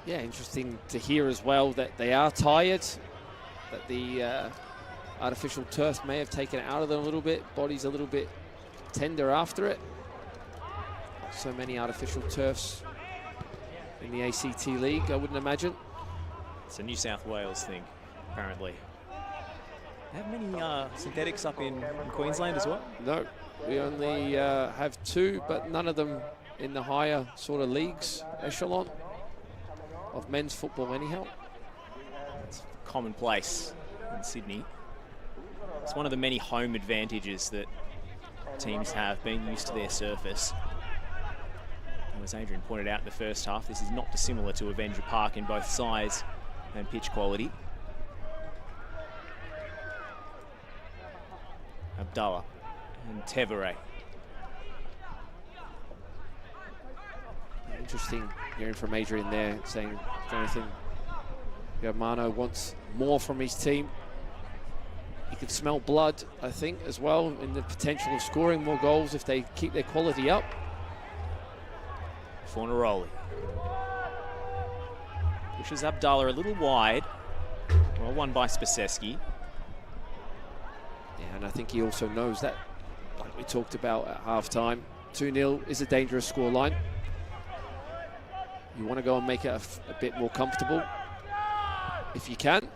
Yeah, interesting to hear as well that they are tired, that the artificial turf may have taken it out of them a little bit. Body's a little bit tender after it. So many artificial turfs in the ACT League, I wouldn't imagine. It's a New South Wales thing, apparently. Have many synthetics up in Queensland as well? No, we only have 2, but none of them in the higher sort of leagues, echelon of men's football anyhow. It's commonplace in Sydney. It's one of the many home advantages that teams have, being used to their surface. And as Adrian pointed out in the first half, this is not dissimilar to Avenger Park in both size and pitch quality. Abdallah and Tevere. Interesting hearing from Adrian there, saying Jonathan Germano wants more from his team. You can smell blood, I think, as well, in the potential of scoring more goals if they keep their quality up. Fornaroli pushes Abdallah a little wide. Well won by Spaseski. Yeah, and I think he also knows that, like we talked about at half-time, 2-0 is a dangerous scoreline. You want to go and make it a bit more comfortable if you can.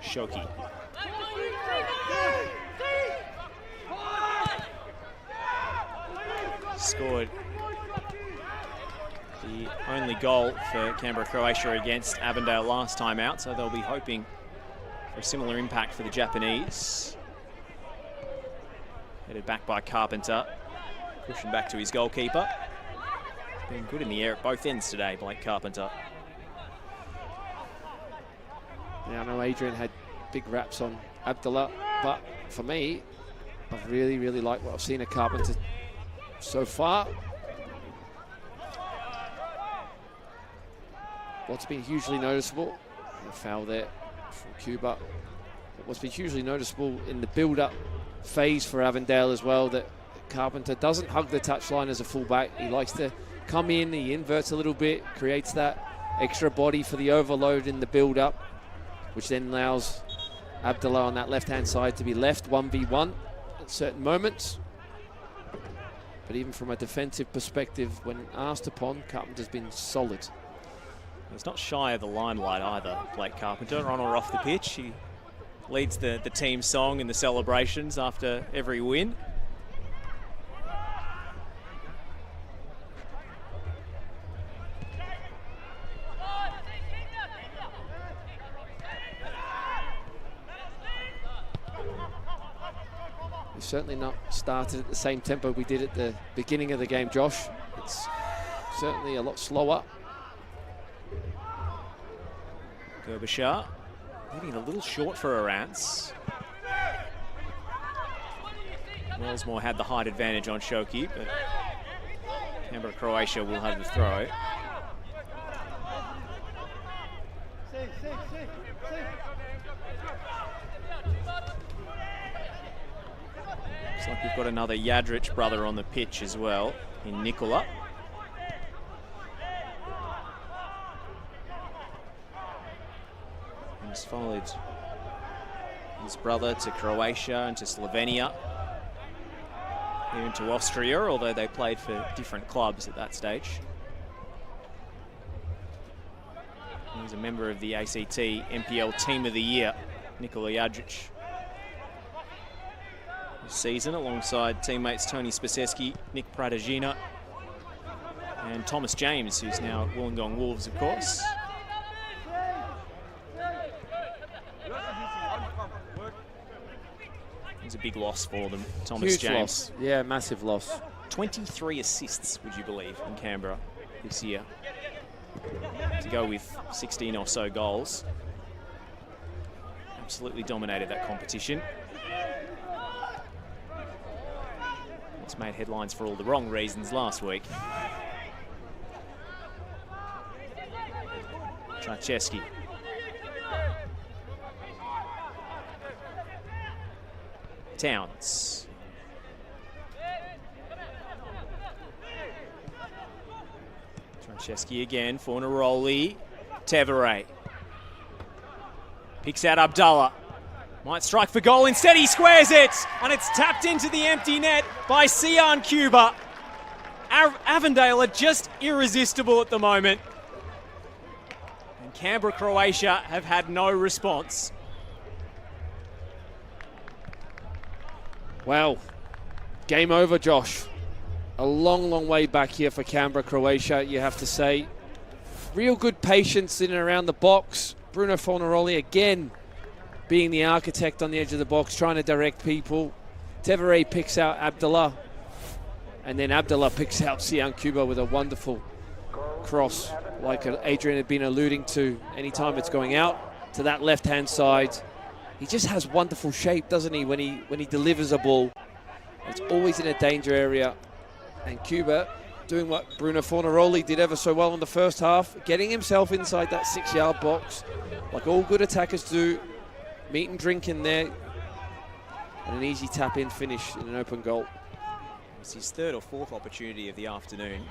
Shoki. Scored the only goal for Canberra Croatia against Avondale last time out, so they'll be hoping for a similar impact for the Japanese. Headed back by Carpenter, pushing back to his goalkeeper. Been good in the air at both ends today, Blake Carpenter. Now, I know Adrian had big raps on Abdallah, but for me, I've really, really liked what I've seen of Carpenter so far. What's been hugely noticeable, a foul there from Cuba. But what's been hugely noticeable in the build-up phase for Avondale as well, that Carpenter doesn't hug the touchline as a fullback. He likes to come in, he inverts a little bit, creates that extra body for the overload in the build-up, which then allows Abdullah on that left-hand side to be left 1v1 at certain moments. But even from a defensive perspective, when asked upon, Carpenter's been solid. He's not shy of the limelight either, Blake Carpenter, on or off the pitch. He leads the team song in the celebrations after every win. We've certainly not started at the same tempo we did at the beginning of the game, Josh. It's certainly a lot slower. Gerbishar maybe a little short for Arantz. Wellsmore had the height advantage on Shoki, but Canberra, Croatia will have the throw. Looks like we've got another Yadrich brother on the pitch as well, in Nikola. He's followed his brother to Croatia and to Slovenia, even to Austria, although they played for different clubs at that stage. He's a member of the ACT NPL Team of the Year, Nikola Yadrich. This season, alongside teammates Tony Spaseski, Nick Pradagina, and Thomas James, who's now at Wollongong Wolves, of course. It's a big loss for them, Thomas Huge James. Loss. Yeah, massive loss. 23 assists, would you believe, in Canberra this year, to go with 16 or so goals. Absolutely dominated that competition. It's made headlines for all the wrong reasons last week. Trzaskowski. Towns. Trzaskowski again for Neroli. Tevere. Picks out Abdullah. Might strike for goal. Instead, he squares it. And it's tapped into the empty net by Sian Cuba. Avondale are just irresistible at the moment. And Canberra, Croatia have had no response. Wow. Game over, Josh. A long, long way back here for Canberra, Croatia, you have to say. Real good patience in and around the box. Bruno Fornaroli again being the architect on the edge of the box, trying to direct people. Tevere picks out Abdullah. And then Abdullah picks out Sian Cuba with a wonderful cross, like Adrian had been alluding to. Anytime it's going out to that left-hand side, he just has wonderful shape, doesn't he, when he delivers a ball. It's always in a danger area. And Cuba doing what Bruno Fornaroli did ever so well in the first half, getting himself inside that 6-yard box, like all good attackers do. Meat and drink in there. And an easy tap-in finish in an open goal. It's his third or fourth opportunity of the afternoon.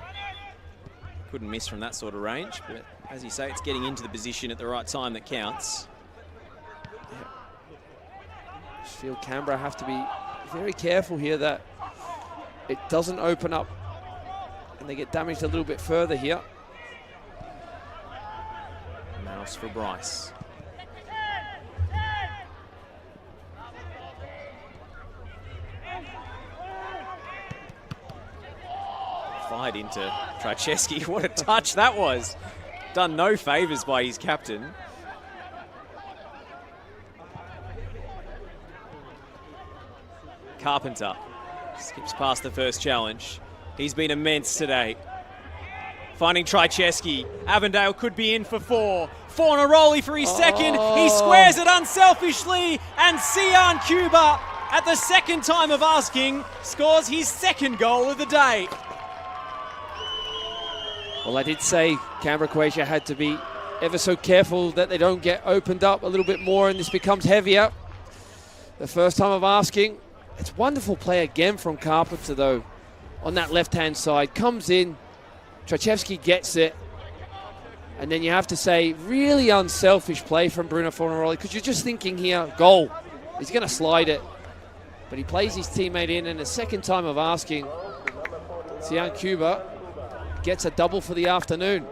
Couldn't miss from that sort of range, but as you say, it's getting into the position at the right time that counts. I just feel Canberra have to be very careful here that it doesn't open up and they get damaged a little bit further here. Mouse for Bryce. Fired into Trzaskowski. What a touch that was. Done no favours by his captain. Carpenter skips past the first challenge. He's been immense today. Finding Trzaskowski. Avondale could be in for 4. Fornaroli for his second. He squares it unselfishly. And Sian Cuba, at the second time of asking, scores his second goal of the day. Well, I did say Canberra, Croatia had to be ever so careful that they don't get opened up a little bit more and this becomes heavier. The first time of asking. It's wonderful play again from Carpenter, though, on that left-hand side. Comes in, Trzaskowski gets it, And then you have to say, really unselfish play from Bruno Fornaroli, because you're just thinking here, goal. He's going to slide it. But he plays his teammate in, and the second time of asking, Sian Cuba gets a double for the afternoon.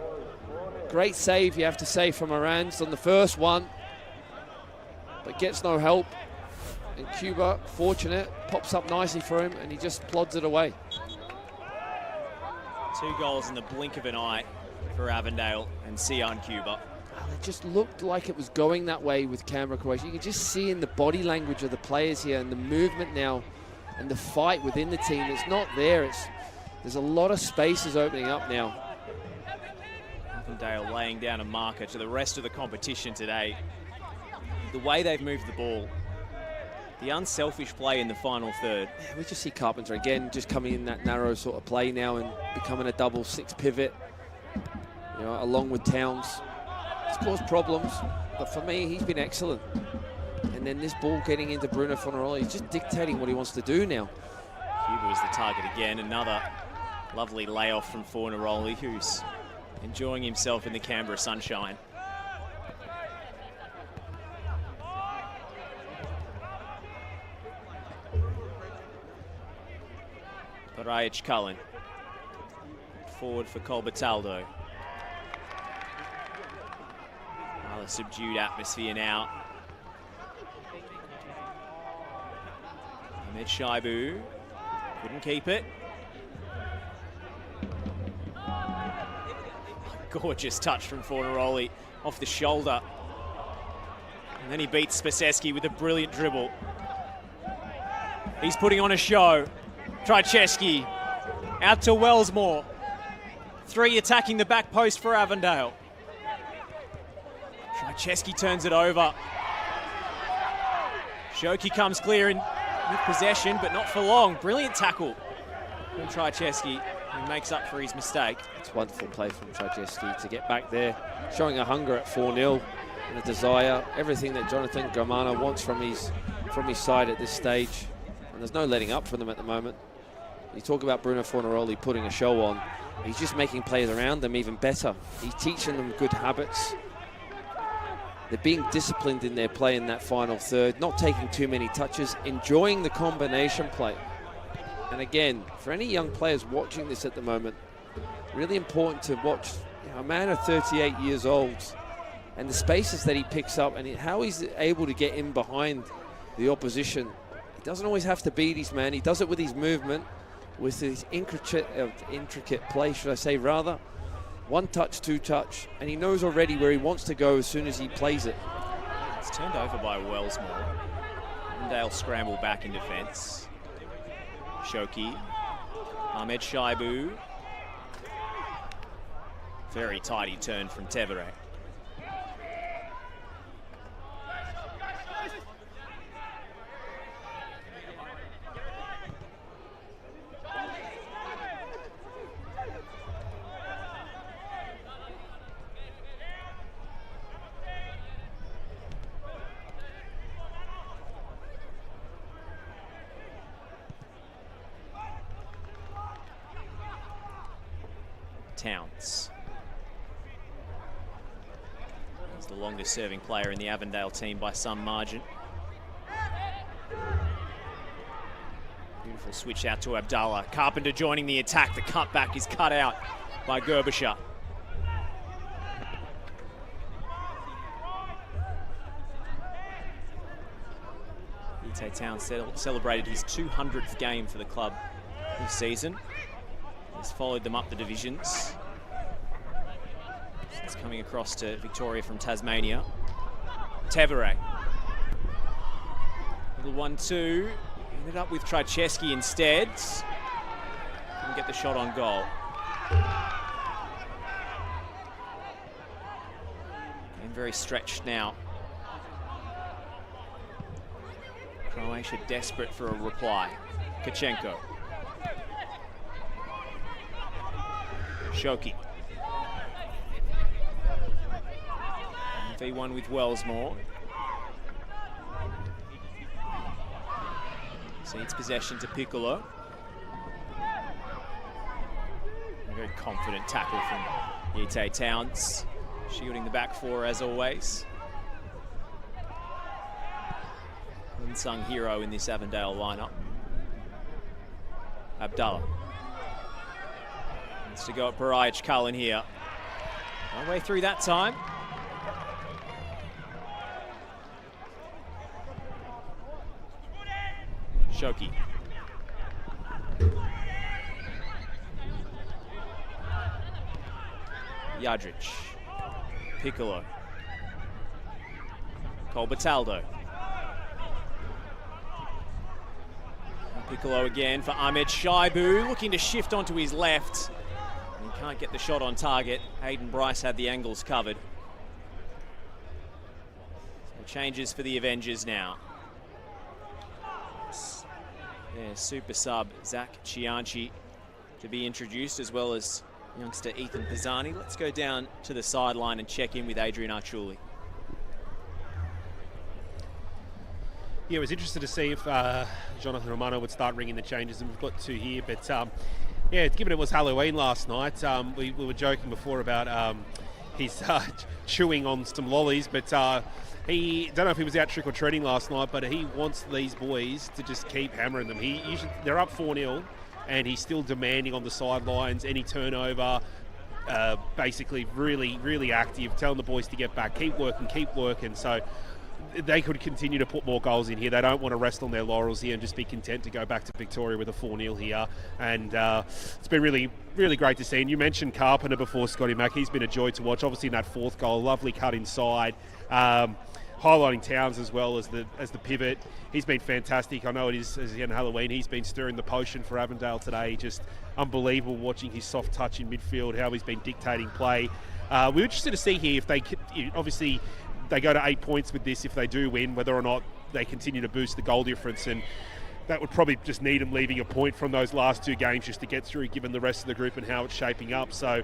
Great save, you have to say, from Arans on the first one, but gets no help. And Cuba, fortunate, pops up nicely for him, and he just plods it away. 2 goals in the blink of an eye for Avondale and Sian Cuba. It just looked like it was going that way with Canberra, Croatia. You can just see in the body language of the players here and the movement now and the fight within the team. It's not there. There's a lot of spaces opening up now. Avondale laying down a marker to the rest of the competition today. The way they've moved the ball, the unselfish play in the final third. Yeah, we just see Carpenter again just coming in that narrow sort of play now and becoming a double 6 pivot, you know, along with Towns. It's caused problems, but for me, he's been excellent. And then this ball getting into Bruno Fornaroli, he's just dictating what he wants to do now. Cuba was the target again. Another lovely layoff from Fornaroli, who's enjoying himself in the Canberra sunshine. Parajic Cullen forward for Colbertaldo. Rather subdued atmosphere now. Ahmed Shaibu couldn't keep it. Gorgeous touch from Fornaroli off the shoulder. And then he beats Spaseski with a brilliant dribble. He's putting on a show. Trajceski out to Wellsmore. 3 attacking the back post for Avondale. Trajceski turns it over. Shoki comes clear in with possession, but not for long. Brilliant tackle from Trajceski, who makes up for his mistake. It's wonderful play from Trajceski to get back there, showing a hunger at 4-0 and a desire, everything that Jonathan Gramana wants from his side at this stage. And there's no letting up for them at the moment. You talk about Bruno Fornaroli putting a show on. He's just making players around them even better. He's teaching them good habits. They're being disciplined in their play in that final third, not taking too many touches, enjoying the combination play. And again, for any young players watching this at the moment, really important to watch, you know, a man of 38 years old and the spaces that he picks up and how he's able to get in behind the opposition. He doesn't always have to beat his man. He does it with his movement, with his intricate play, should I say, rather. 1 touch, 2 touch, and he knows already where he wants to go as soon as he plays it. It's turned over by Wellsmore. Avondale scramble back in defence. Shoki, Ahmed Shaibu. Very tidy turn from Tevere. Towns. He's the longest serving player in the Avondale team by some margin. Beautiful switch out to Abdallah. Carpenter joining the attack. The cutback is cut out by Gerbischer. Ite Towns celebrated his 200th game for the club this season. He's followed them up the divisions. He's coming across to Victoria from Tasmania. Tevere. Little 1-2. Ended up with Trajceski instead. Didn't get the shot on goal. And very stretched now. Croatia desperate for a reply. Kachenko. Shoki. V1 with Wellsmore. Cedes possession to Piccolo. A very confident tackle from Ite Towns. shielding the back four as always. Unsung hero in this Avondale lineup. Abdallah. Wants to go at Barajic Cullen here. No way through that time. Shoki. Yadric. Piccolo. Colbertaldo. Piccolo again for Ahmed Shaibu, looking to shift onto his left. He can't get the shot on target. Hayden Bryce had the angles covered. So changes for the Avengers now. Yeah, super sub Zach Cianci to be introduced, as well as youngster Ethan Pisani. Let's go down to the sideline and check in with Adrian Archuli. Yeah, I was interested to see if Jonathan Romano would start ringing the changes, and we've got two here. But yeah, given it was Halloween last night, we were joking before about his chewing on some lollies, but he, don't know if he was out trick-or-treating last night, but he wants these boys to just keep hammering them. They're up 4-0, and he's still demanding on the sidelines, any turnover, basically really, really active, telling the boys to get back, keep working. So they could continue to put more goals in here. They don't want to rest on their laurels here and just be content to go back to Victoria with a 4-0 here. And it's been really, really great to see. And you mentioned Carpenter before, Scotty Mack. He's been a joy to watch. Obviously in that fourth goal, lovely cut inside. Highlighting Towns as well as the pivot. He's been fantastic. I know it is again Halloween. He's been stirring the potion for Avondale today. Just unbelievable watching his soft touch in midfield, how he's been dictating play. We're interested to see here if they obviously they go to 8 points with this if they do win, whether or not they continue to boost the goal difference, and that would probably just need them leaving a point from those last two games just to get through, given the rest of the group and how it's shaping up. So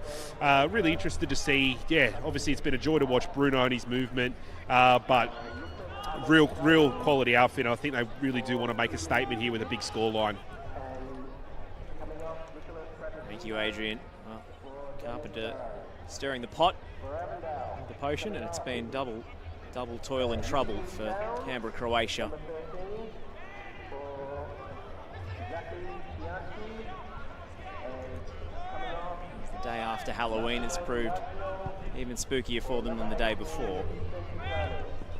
really interested to see. Yeah, obviously it's been a joy to watch Bruno and his movement, but real quality outfit. I think they really do want to make a statement here with a big scoreline. Thank you, Adrian. Well, Carpenter stirring the pot, the potion, and it's been double toil and trouble for Canberra, Croatia. The day after Halloween, it's proved even spookier for them than the day before.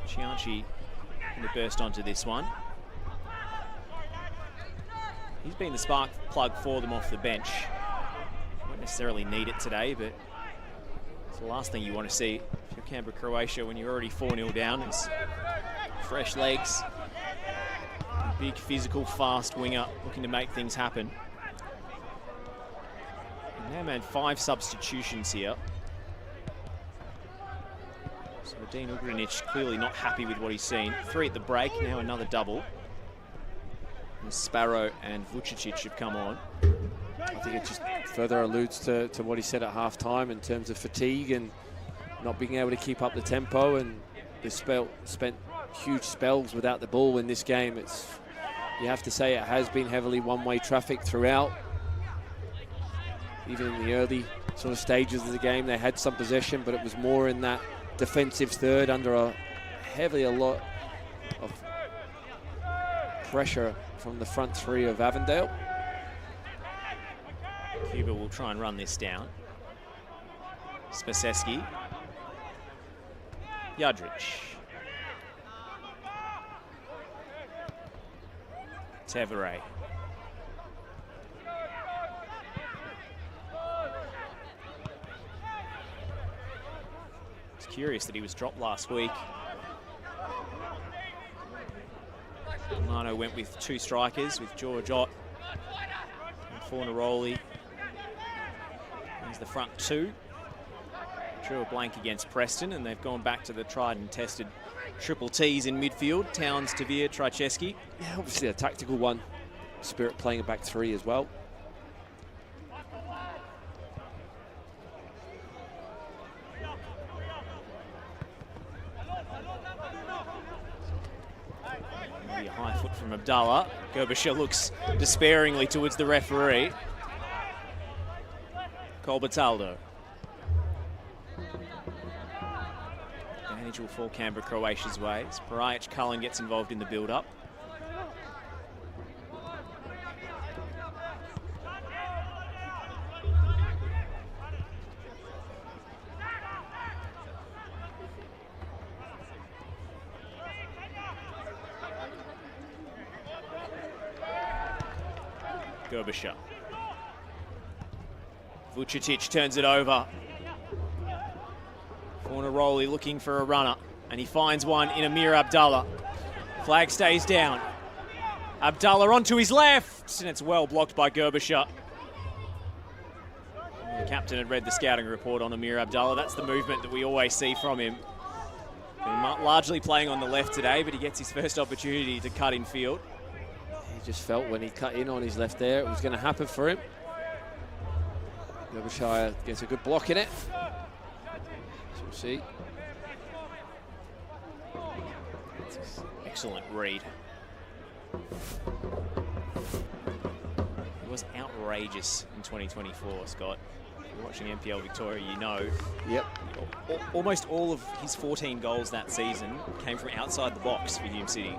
Cianci going to burst onto this one. He's been the spark plug for them off the bench. Won't necessarily need it today, but it's the last thing you want to see if you're Canberra, Croatia when you're already 4-0 down. It's fresh legs, big physical fast winger looking to make things happen. And now, man, 5 substitutions here. So Dean Ugrinic clearly not happy with what he's seen. 3 at the break, now another double. And Sparrow and Vucicic have come on. I think it just further alludes to what he said at half-time in terms of fatigue and not being able to keep up the tempo, and they spent huge spells without the ball in this game. You have to say it has been heavily one-way traffic throughout. Even in the early sort of stages of the game, they had some possession, but it was more in that defensive third under a lot of pressure from the front three of Avondale. Cuba will try and run this down. Spaseski. Yadric. Tevere. It's curious that he was dropped last week. Milano went with 2 strikers, with George Ott and Fornaroli. There's the front 2. Drew a blank against Preston, and they've gone back to the tried and tested triple T's in midfield. Towns, Tavir, Trajewski. Yeah, obviously a tactical one. Spirit playing a back 3 as well. Maybe a high foot from Abdallah. Gerbisher looks despairingly towards the referee. Colbertaldo. advantage will fall Canberra, Croatia's way as Parajic Cullen gets involved in the build-up. Gerbischer. Vucetic turns it over. Fornaroli looking for a runner, and he finds one in Amir Abdallah. Flag stays down. Abdallah onto his left, and it's well blocked by Gerbischer. The captain had read the scouting report on Amir Abdallah. That's the movement that we always see from him. Been largely playing on the left today, but he gets his first opportunity to cut in field. He just felt when he cut in on his left there, it was going to happen for him. Derbyshire gets a good block in it. So we'll see. Excellent read. It was outrageous in 2024, Scott. If you're watching NPL Victoria, you know. Yep. Almost all of his 14 goals that season came from outside the box for Hume City.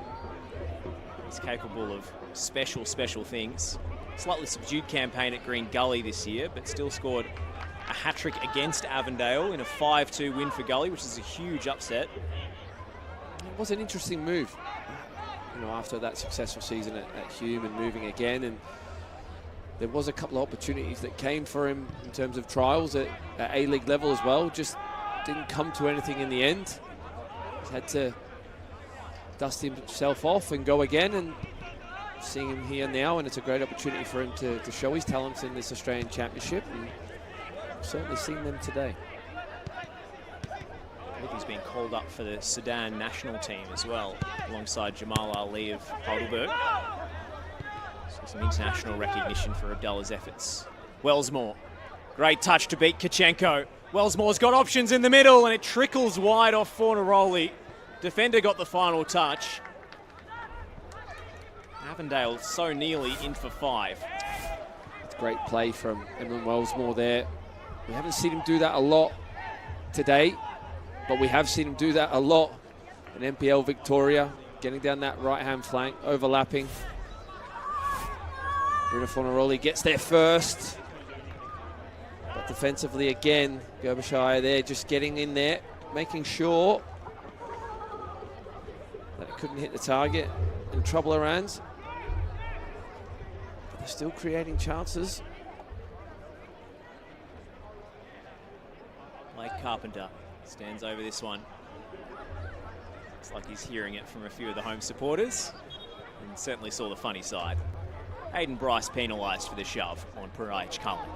He's capable of special things. Slightly subdued campaign at Green Gully this year, but still scored a hat-trick against Avondale in a 5-2 win for Gully, which is a huge upset. It was an interesting move, you know, after that successful season at Hume and moving again. And there was a couple of opportunities that came for him in terms of trials at A-League level as well. Just didn't come to anything in the end. He's had to dust himself off and go again, and seeing him here now, and it's a great opportunity for him to show his talents in this Australian Championship, and certainly seen them today. I think he's been called up for the Sudan national team as well, alongside Jamal Ali of Heidelberg. So some international recognition for Abdullah's efforts. Wellsmore, great touch to beat Kachenko. Wellsmore's got options in the middle, and it trickles wide off Fornaroli. Defender got the final touch. Avondale so nearly in for 5. It's great play from Emlyn Wellsmore there. We haven't seen him do that a lot today, but we have seen him do that a lot in NPL Victoria, getting down that right-hand flank, overlapping. Bruno Fornaroli gets there first, but defensively again, Derbyshire there just getting in there, making sure that it couldn't hit the target and trouble our hands. They're still creating chances. Blake Carpenter stands over this one. Looks like he's hearing it from a few of the home supporters, and certainly saw the funny side. Hayden Bryce penalised for the shove on Parajic Cullen.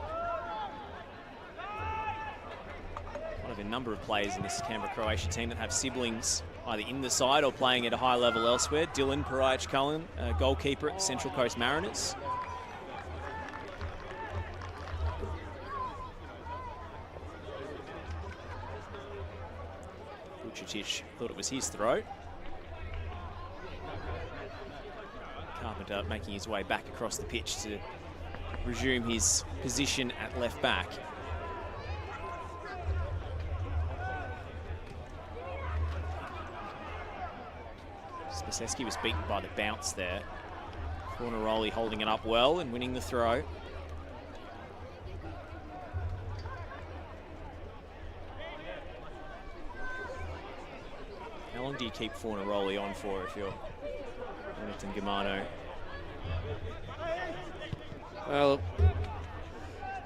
One of a number of players in this Canberra Croatia team that have siblings either in the side or playing at a high level elsewhere. Dylan Parajic Cullen, goalkeeper at the Central Coast Mariners. Vucetic thought it was his throw. Carpenter making his way back across the pitch to resume his position at left back. Spiseski was beaten by the bounce there. Fornaroli holding it up well and winning the throw. How long do you keep Fornaroli on for if you're Wellington Germano? Well,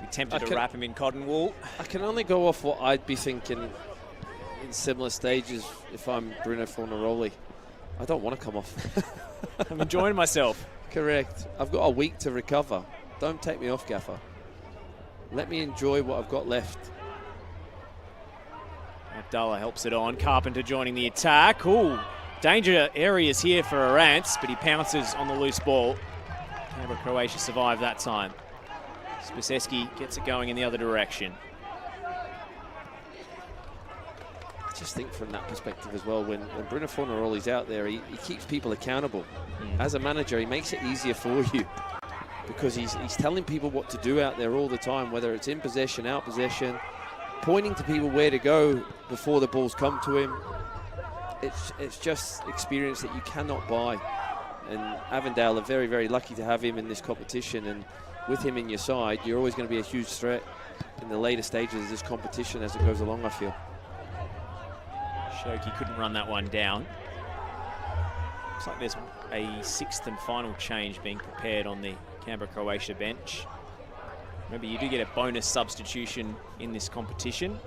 be tempted to wrap him in cotton wool. I can only go off what I'd be thinking in similar stages if I'm Bruno Fornaroli. I don't want to come off. I'm enjoying myself. Correct. I've got a week to recover. Don't take me off, Gaffer. Let me enjoy what I've got left. Abdallah helps it on. Carpenter joining the attack. Ooh, danger areas here for Arantz, but he pounces on the loose ball. Canberra Croatia survived that time. Spiseski gets it going in the other direction. Just think from that perspective as well, when Bruno Fornaroli's out there, he keeps people accountable. As a manager, he makes it easier for you because he's telling people what to do out there all the time, whether it's in possession, out possession. pointing to people where to go before the balls come to him. It's just experience that you cannot buy. And Avondale are very, very lucky to have him in this competition. And with him in your side, you're always going to be a huge threat in the later stages of this competition as it goes along, I feel. Shoki couldn't run that one down. Looks like there's a sixth and final change being prepared on the Canberra Croatia bench. Remember, you do get a bonus substitution in this competition.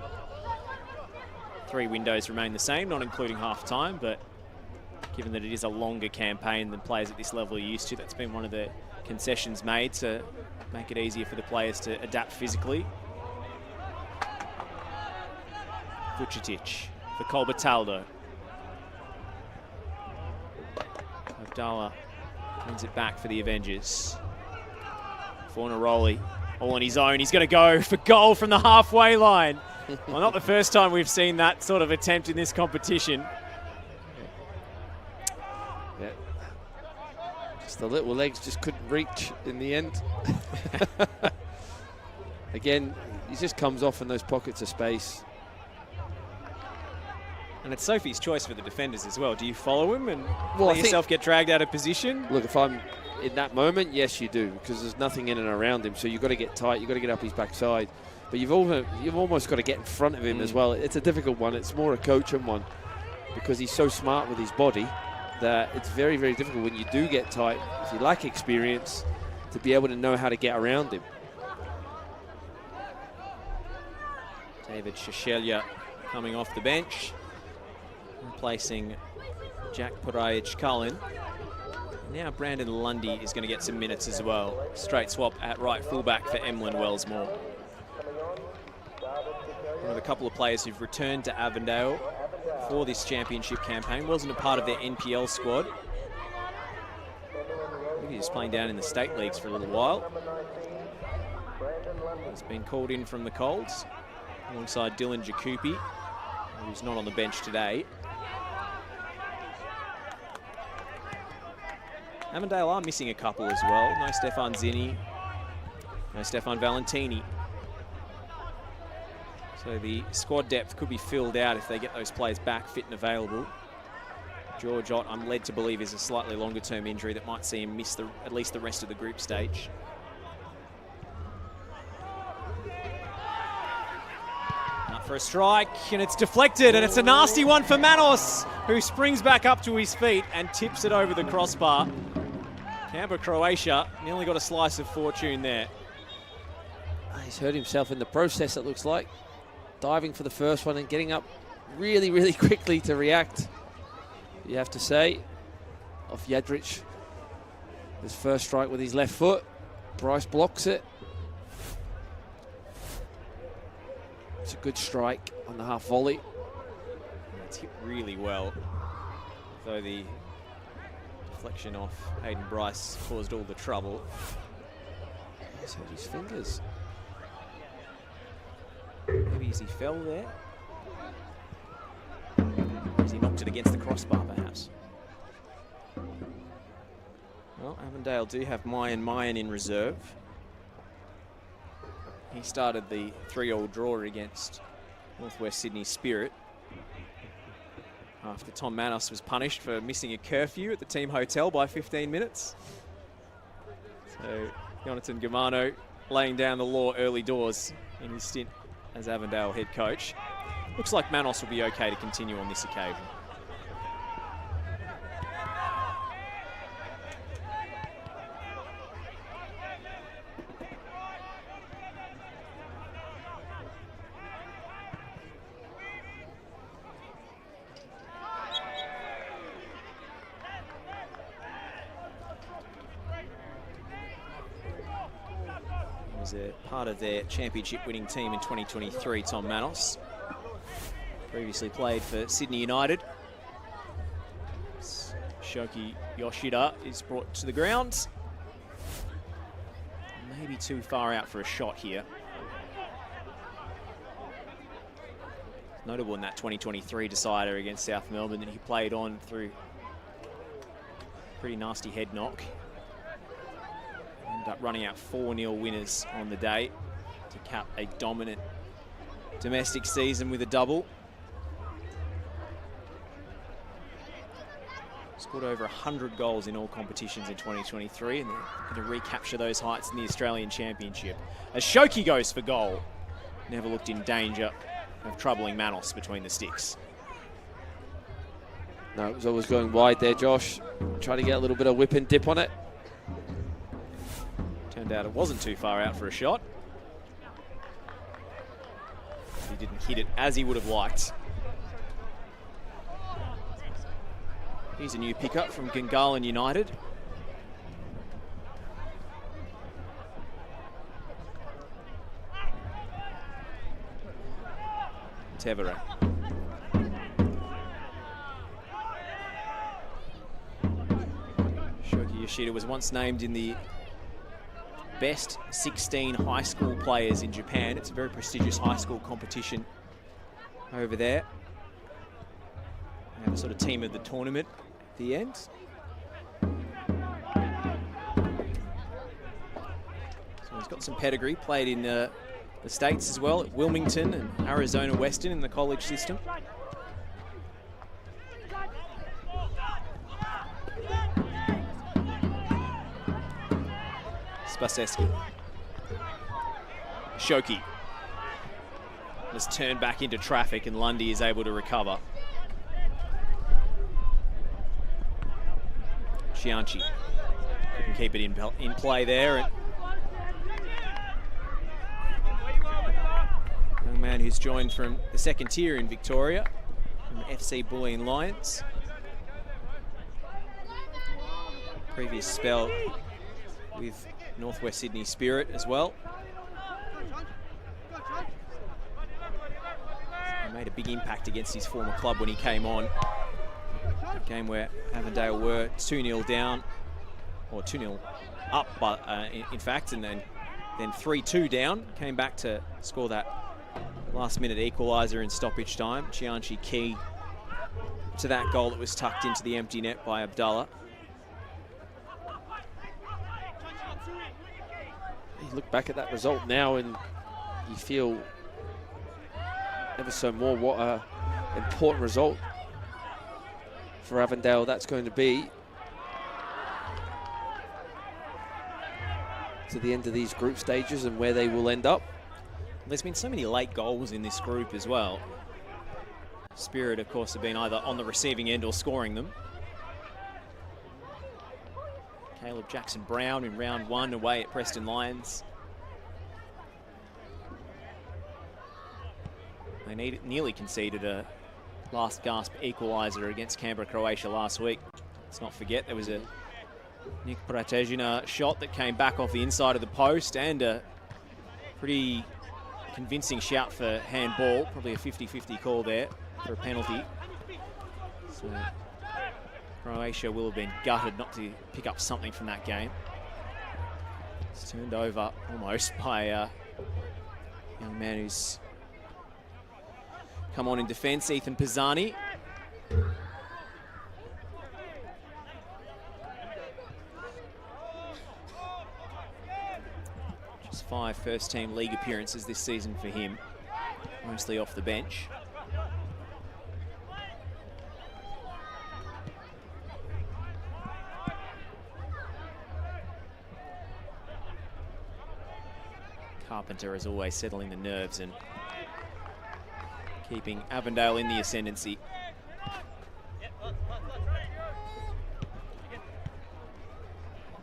3 windows remain the same, not including half-time, but given that it is a longer campaign than players at this level are used to, that's been one of the concessions made to make it easier for the players to adapt physically. Vucetic for Colbertaldo. Abdallah wins it back for the Avengers. Fornaroli all on his own. He's going to go for goal from the halfway line. Well, not the first time we've seen that sort of attempt in this competition. Yeah. Just the little legs just couldn't reach in the end. Again, he just comes off in those pockets of space. And it's Sophie's choice for the defenders as well. Do you follow him and let yourself get dragged out of position? Look, if I'm in that moment, yes, you do, because there's nothing in and around him. So you've got to get tight. You've got to get up his backside. But you've almost got to get in front of him as well. It's a difficult one. It's more a coaching one because he's so smart with his body that it's very, very difficult when you do get tight, if you lack experience, to be able to know how to get around him. David Shashelia coming off the bench, replacing Jack Purajic-Cullen. Now Brandon Lundy is going to get some minutes as well. Straight swap at right fullback for Emlyn Wellsmore. One of the couple of players who've returned to Avondale for this championship campaign. Wasn't a part of their NPL squad. I think he was playing down in the state leagues for a little while. He's been called in from the Colts alongside Dylan Jacoupy, who's not on the bench today. Avondale are missing a couple as well. No Stefan Zinni, no Stefan Valentini. So the squad depth could be filled out if they get those players back fit and available. George Ott, I'm led to believe, is a slightly longer term injury that might see him miss at least the rest of the group stage. Up for a strike, and it's deflected, and it's a nasty one for Manos, who springs back up to his feet and tips it over the crossbar. Canberra, Croatia, nearly got a slice of fortune there. He's hurt himself in the process, it looks like. Diving for the first one and getting up really, really quickly to react, you have to say. Off Jadric. His first strike with his left foot. Bryce blocks it. It's a good strike on the half volley. It's hit really well, though the deflection off Hayden Bryce caused all the trouble. He's hurt his fingers. Maybe as he fell there. As he knocked it against the crossbar, perhaps. Well, Avondale do have Mayan in reserve. He started the 3-3 draw against Northwest Sydney Spirit after Tom Manos was punished for missing a curfew at the team hotel by 15 minutes. So Jonathan Germano laying down the law early doors in his stint as Avondale head coach. Looks like Manos will be okay to continue on this occasion. Was a part of their championship winning team in 2023, Tom Manos. Previously played for Sydney United. Shoki Yoshida is brought to the ground. Maybe too far out for a shot here. Notable in that 2023 decider against South Melbourne that he played on through pretty nasty head knock. Ended up running out 4-0 winners on the day to cap a dominant domestic season with a double. Scored over 100 goals in all competitions in 2023, and they're going to recapture those heights in the Australian Championship. As Shoki goes for goal, never looked in danger of troubling Manos between the sticks. No, it was always going wide there, Josh. Trying to get a little bit of whip and dip on it. Turned out it wasn't too far out for a shot. He didn't hit it as he would have liked. Here's a new pickup from Gungahlin United. Tevere. Shoki Yoshida was once named in the best 16 high school players in Japan. It's a very prestigious high school competition over there. They have a sort of team of the tournament at the end. So he's got some pedigree, played in the States as well, at Wilmington and Arizona Western in the college system. Spaseski. Shoki was turned back into traffic and Lundy is able to recover. Chianchi couldn't keep it in play there. And young man who's joined from the second tier in Victoria, from FC Bulleen Lions. Previous spell with Northwest Sydney Spirit as well. He made a big impact against his former club when he came on. A game where Avondale were 2-0 down, or 2-0 up, but in fact, and then 3-2 down. Came back to score that last-minute equaliser in stoppage time. Chianchi key to that goal that was tucked into the empty net by Abdallah. You look back at that result now and you feel ever so more what an important result for Avondale that's going to be to the end of these group stages and where they will end up. There's been so many late goals in this group as well. Spirit, of course, have been either on the receiving end or scoring them. Caleb Jackson-Brown in round 1 away at Preston Lions. They nearly conceded a last gasp equaliser against Canberra, Croatia last week. Let's not forget there was a Nick Pratejina shot that came back off the inside of the post and a pretty convincing shout for handball. Probably a 50-50 call there for a penalty. So Croatia will have been gutted not to pick up something from that game. It's turned over almost by a young man who's come on in defence, Ethan Pisani. Just 5 first-team league appearances this season for him, mostly off the bench. Carpenter is always settling the nerves and keeping Avondale in the ascendancy.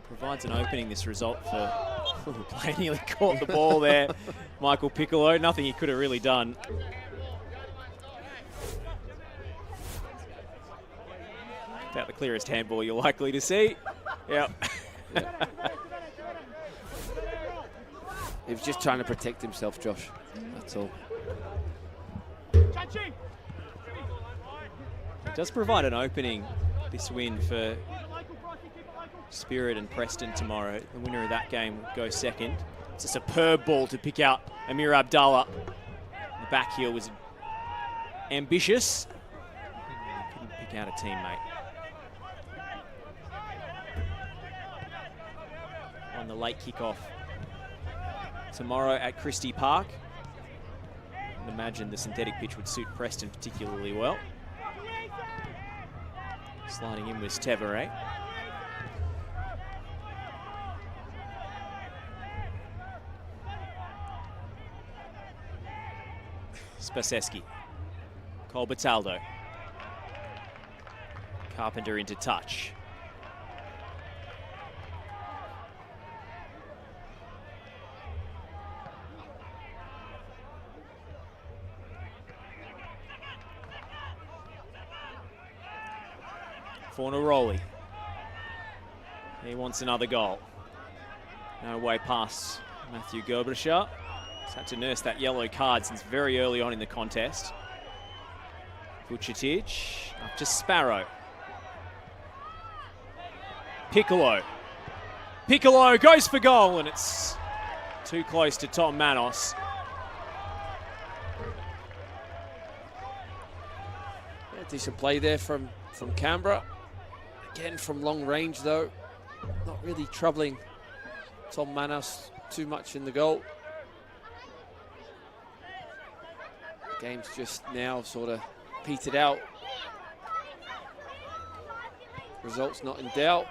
Provides an opening, this result, for player nearly caught the ball there. Michael Piccolo, nothing he could have really done. About the clearest handball you're likely to see. Yep. He was just trying to protect himself, Josh. That's all. It does provide an opening, this win, for Spirit and Preston tomorrow. The winner of that game will go second. It's a superb ball to pick out Amir Abdallah. The back heel was ambitious. Couldn't pick out a teammate. On the late kickoff tomorrow at Christie Park. Couldn't imagine the synthetic pitch would suit Preston particularly well. Sliding in was Tevere. Spaseski. Cole Bataldo. Carpenter into touch. Fornaroli. He wants another goal. No way past Matthew Gerbischer. He's had to nurse that yellow card since very early on in the contest. Vucetic up to Sparrow. Piccolo. Piccolo goes for goal, and it's too close to Tom Manos. Yeah, decent play there from Canberra. Again, from long range, though. Not really troubling Tom Manos too much in the goal. The game's just now sort of petered out. Results not in doubt.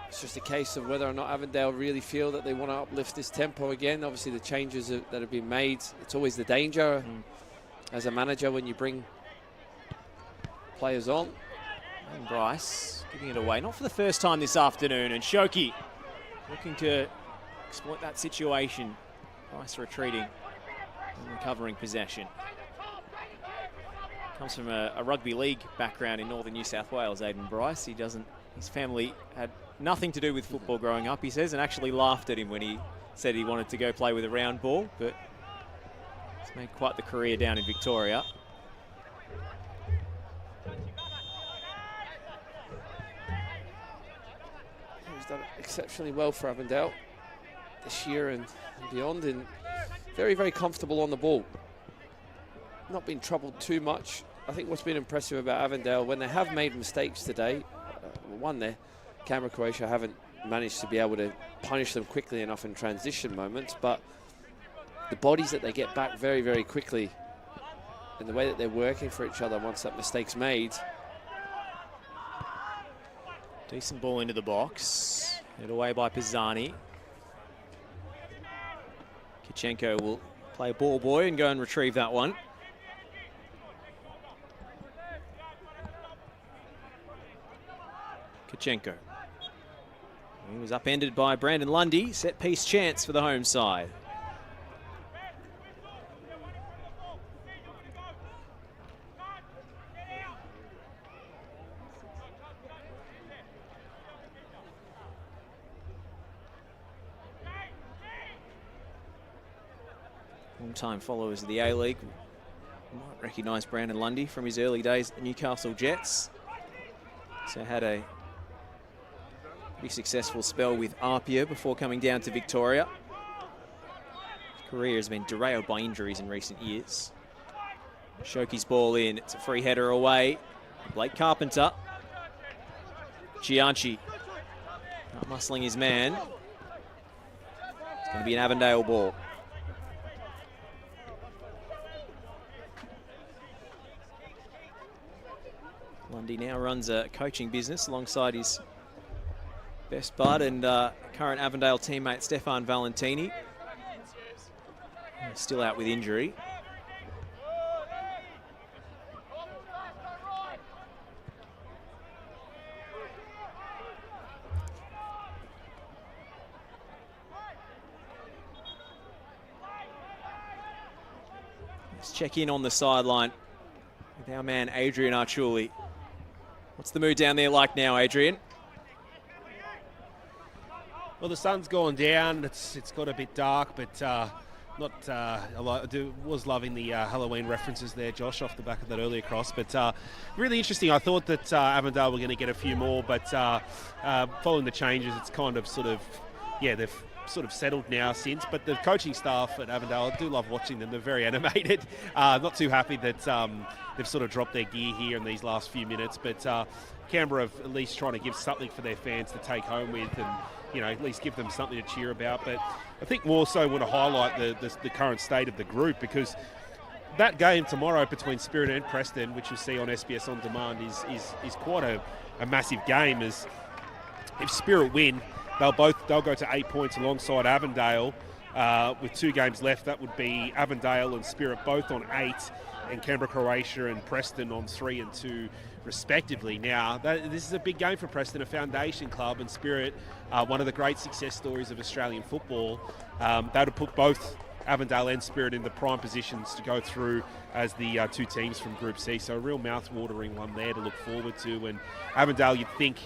It's just a case of whether or not Avondale really feel that they want to uplift this tempo again. Obviously, the changes that have been made, it's always the danger as a manager when you bring players on. And Bryce giving it away, not for the first time this afternoon, and Shoki looking to exploit that situation. Bryce retreating and recovering possession. Comes from a rugby league background in northern New South Wales, Aiden Bryce. His family had nothing to do with football growing up, he says, and actually laughed at him when he said he wanted to go play with a round ball, but he's made quite the career down in Victoria. He's done exceptionally well for Avondale this year and beyond, and very, very comfortable on the ball. Not been troubled too much. I think what's been impressive about Avondale, when they have made mistakes today, one there, Canberra, Croatia haven't managed to be able to punish them quickly enough in transition moments, but the bodies that they get back very, very quickly and the way that they're working for each other once that mistake's made. Decent ball into the box. Hit away by Pisani. Kichenko will play ball boy and go and retrieve that one. Kichenko. He was upended by Brandon Lundy. Set piece chance for the home side. Long-time followers of the A-League might recognise Brandon Lundy from his early days at Newcastle Jets. So had a pretty successful spell with Apia before coming down to Victoria. His career has been derailed by injuries in recent years. Shoki's ball in, it's a free header away. Blake Carpenter. Gianchi not muscling his man. It's going to be an Avondale ball. Lundy now runs a coaching business alongside his best bud and current Avondale teammate Stefan Valentini. Still out with injury. Let's check in on the sideline with our man Adrian Archuli. What's the mood down there like now, Adrian? Well, the sun's gone down. It's got a bit dark, but not a lot. I was loving the Halloween references there, Josh, off the back of that earlier cross. But really interesting. I thought that Avondale were going to get a few more, but following the changes, it's kind of sort of, yeah, they've sort of settled now since. But the coaching staff at Avondale, I do love watching them. They're very animated. Not too happy that they've sort of dropped their gear here in these last few minutes. But Canberra have at least trying to give something for their fans to take home with, and at least give them something to cheer about. But I think more so want to highlight the current state of the group, because that game tomorrow between Spirit and Preston, which you'll see on SBS On Demand, is quite a massive game. As if Spirit win, they'll go to 8 points alongside Avondale. With 2 games left, that would be Avondale and Spirit both on 8, and Canberra, Croatia and Preston on 3 and 2 respectively. Now, this is a big game for Preston, a foundation club, and Spirit, one of the great success stories of Australian football. That would put both Avondale and Spirit in the prime positions to go through as the 2 teams from Group C. So a real mouth-watering one there to look forward to. And Avondale, you'd think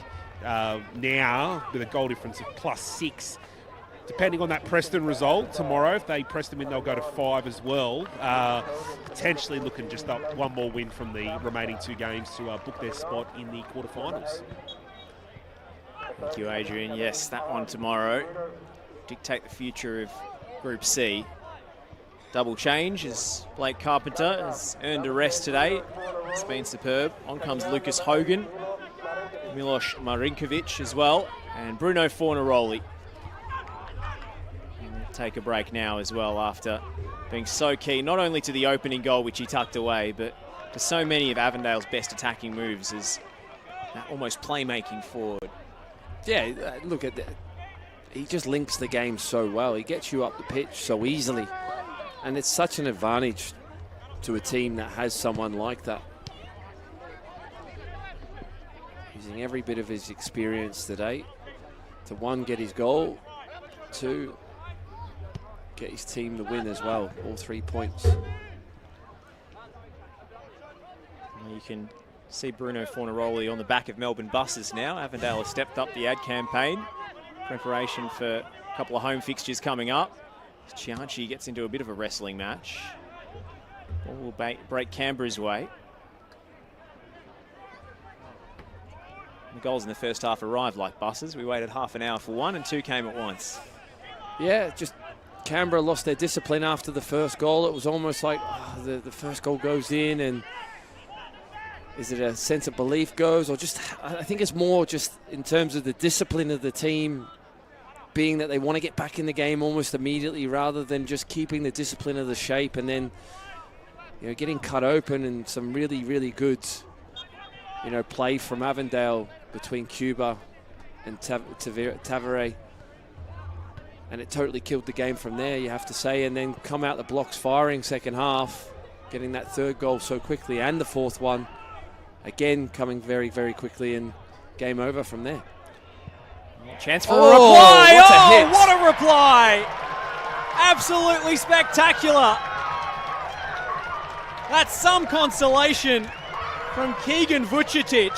now, with a goal difference of +6, depending on that Preston result tomorrow, if they press them in, they'll go to 5 as well. Potentially looking just up one more win from the remaining 2 games to book their spot in the quarterfinals. Thank you, Adrian. Yes, that one tomorrow dictate the future of Group C. Double change as Blake Carpenter has earned a rest today. It's been superb. On comes Lucas Hogan, Miloš Marinkovic as well, and Bruno Fornaroli. Take a break now as well after being so key, not only to the opening goal, which he tucked away, but to so many of Avondale's best attacking moves as that almost playmaking forward. Yeah, look at that. He just links the game so well. He gets you up the pitch so easily. And it's such an advantage to a team that has someone like that. Using every bit of his experience today to, 1, get his goal, 2, get his team the win as well, all 3 points. You can see Bruno Fornaroli on the back of Melbourne buses now. Avondale has stepped up the ad campaign. Preparation for a couple of home fixtures coming up. Chianchi gets into a bit of a wrestling match. Ball will break Canberra's way. The goals in the first half arrived like buses. We waited half an hour for 1 and 2 came at once. Yeah, just Canberra lost their discipline after the first goal. It was almost like the first goal goes in, and is it a sense of belief goes, or just, I think it's more just in terms of the discipline of the team, being that they want to get back in the game almost immediately rather than just keeping the discipline of the shape, and then, you know, getting cut open, and some really, really good, you know, play from Avondale between Cuba and Tavare. And it totally killed the game from there, you have to say. And then come out the blocks firing second half, getting that 3rd goal so quickly, and the 4th one, again coming very, very quickly, and game over from there. Chance for a reply. What a hit. What a reply. Absolutely spectacular. That's some consolation from Keegan Vucetic.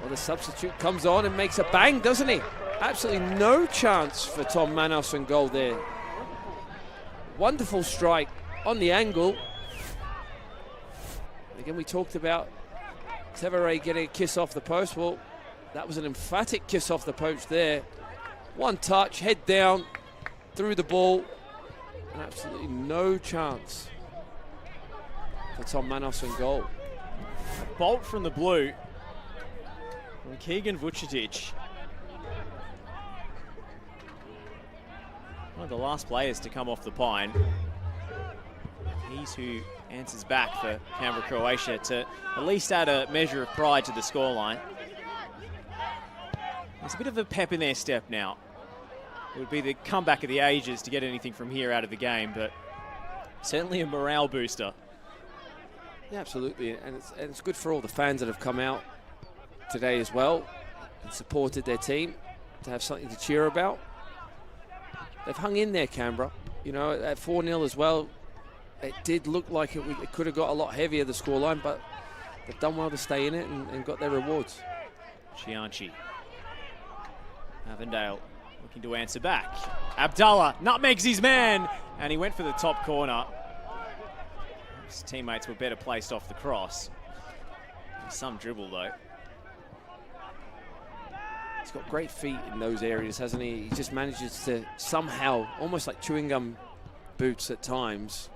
Well, the substitute comes on and makes a bang, doesn't he? Absolutely no chance for Tom Manos and goal there. Wonderful strike on the angle. Again, we talked about Tevere getting a kiss off the post. Well, that was an emphatic kiss off the post there. 1 touch, head down, through the ball. And absolutely no chance for Tom Manos and goal. A bolt from the blue from Keegan Vucetic. One of the last players to come off the pine. He's who answers back for Canberra, Croatia to at least add a measure of pride to the scoreline. There's a bit of a pep in their step now. It would be the comeback of the ages to get anything from here out of the game, but certainly a morale booster. Yeah, absolutely, and it's good for all the fans that have come out today as well and supported their team to have something to cheer about. They've hung in there, Canberra. You know, at 4-0 as well, it did look like it could have got a lot heavier, the scoreline, but they've done well to stay in it and got their rewards. Chianchi. Avondale looking to answer back. Abdallah nutmegs his man, and he went for the top corner. His teammates were better placed off the cross. Some dribble, though. He's got great feet in those areas, hasn't he? He just manages to somehow, almost like chewing gum boots at times,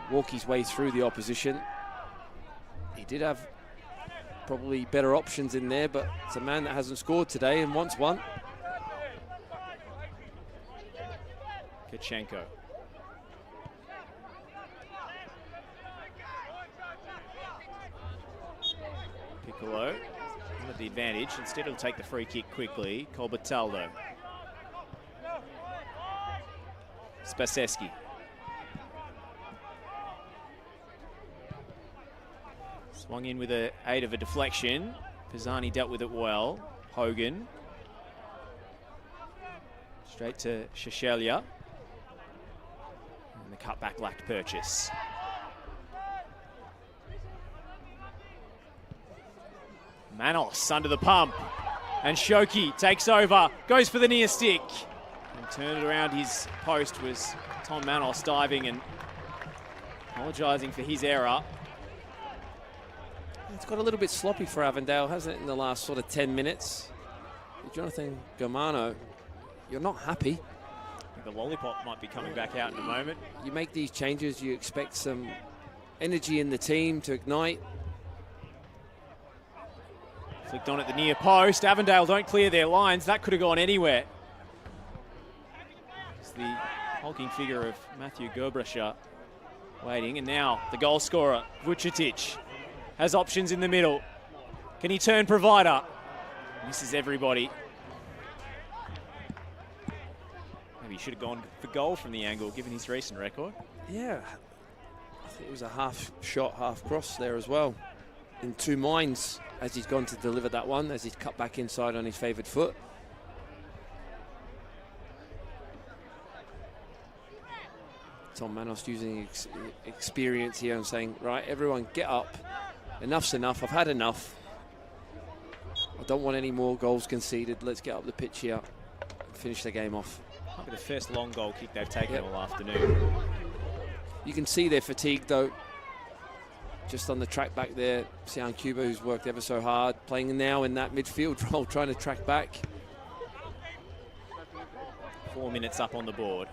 walk his way through the opposition. He did have probably better options in there, but it's a man that hasn't scored today and wants one. Kachenko. Piccolo with the advantage. Instead, he'll take the free kick quickly. Colbertaldo. Spaseski. Swung in with a aid of a deflection. Pisani dealt with it well. Hogan. Straight to Shashelia. And the cutback lacked purchase. Manos under the pump. And Shoki takes over. Goes for the near stick. And turned it around his post was Tom Manos diving and apologising for his error. It's got a little bit sloppy for Avondale, hasn't it, in the last sort of 10 minutes? Jonathan Germano, you're not happy. I think the lollipop might be coming back out in a moment. You make these changes, you expect some energy in the team to ignite. Flicked on at the near post. Avondale don't clear their lines. That could have gone anywhere. It's the hulking figure of Matthew Gerbrasher waiting. And now the goal scorer, Vucetic, has options in the middle. Can he turn provider? Misses everybody. Maybe he should have gone for goal from the angle, given his recent record. Yeah, I think it was a half shot, half cross there as well. In two minds as he's gone to deliver that one, as he's cut back inside on his favoured foot. Tom Manos using experience here and saying, right, everyone get up. Enough's enough. I've had enough. I don't want any more goals conceded. Let's get up the pitch here and finish the game off. Might be the first long goal kick they've taken all afternoon. You can see their fatigue, though. Just on the track back there, Sian Cuba, who's worked ever so hard, playing now in that midfield role, trying to track back. 4 minutes up on the board.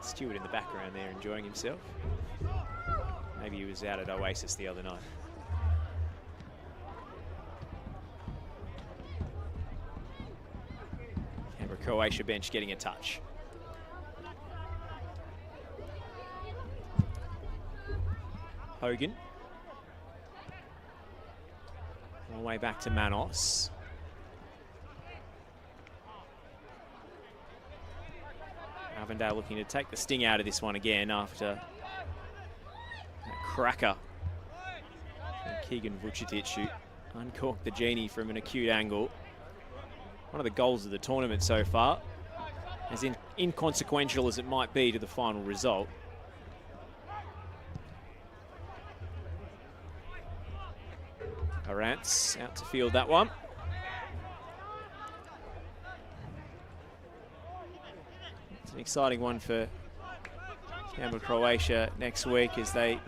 Stewart in the background there enjoying himself. Maybe he was out at Oasis the other night. Canberra Croatia bench getting a touch. Hogan. All the way back to Manos. Avondale looking to take the sting out of this one again after that cracker from Keegan Vucetic, who uncorked the genie from an acute angle. One of the goals of the tournament so far, as inconsequential as it might be to the final result. Arantz out to field that one. An exciting one for Canberra Croatia next week as they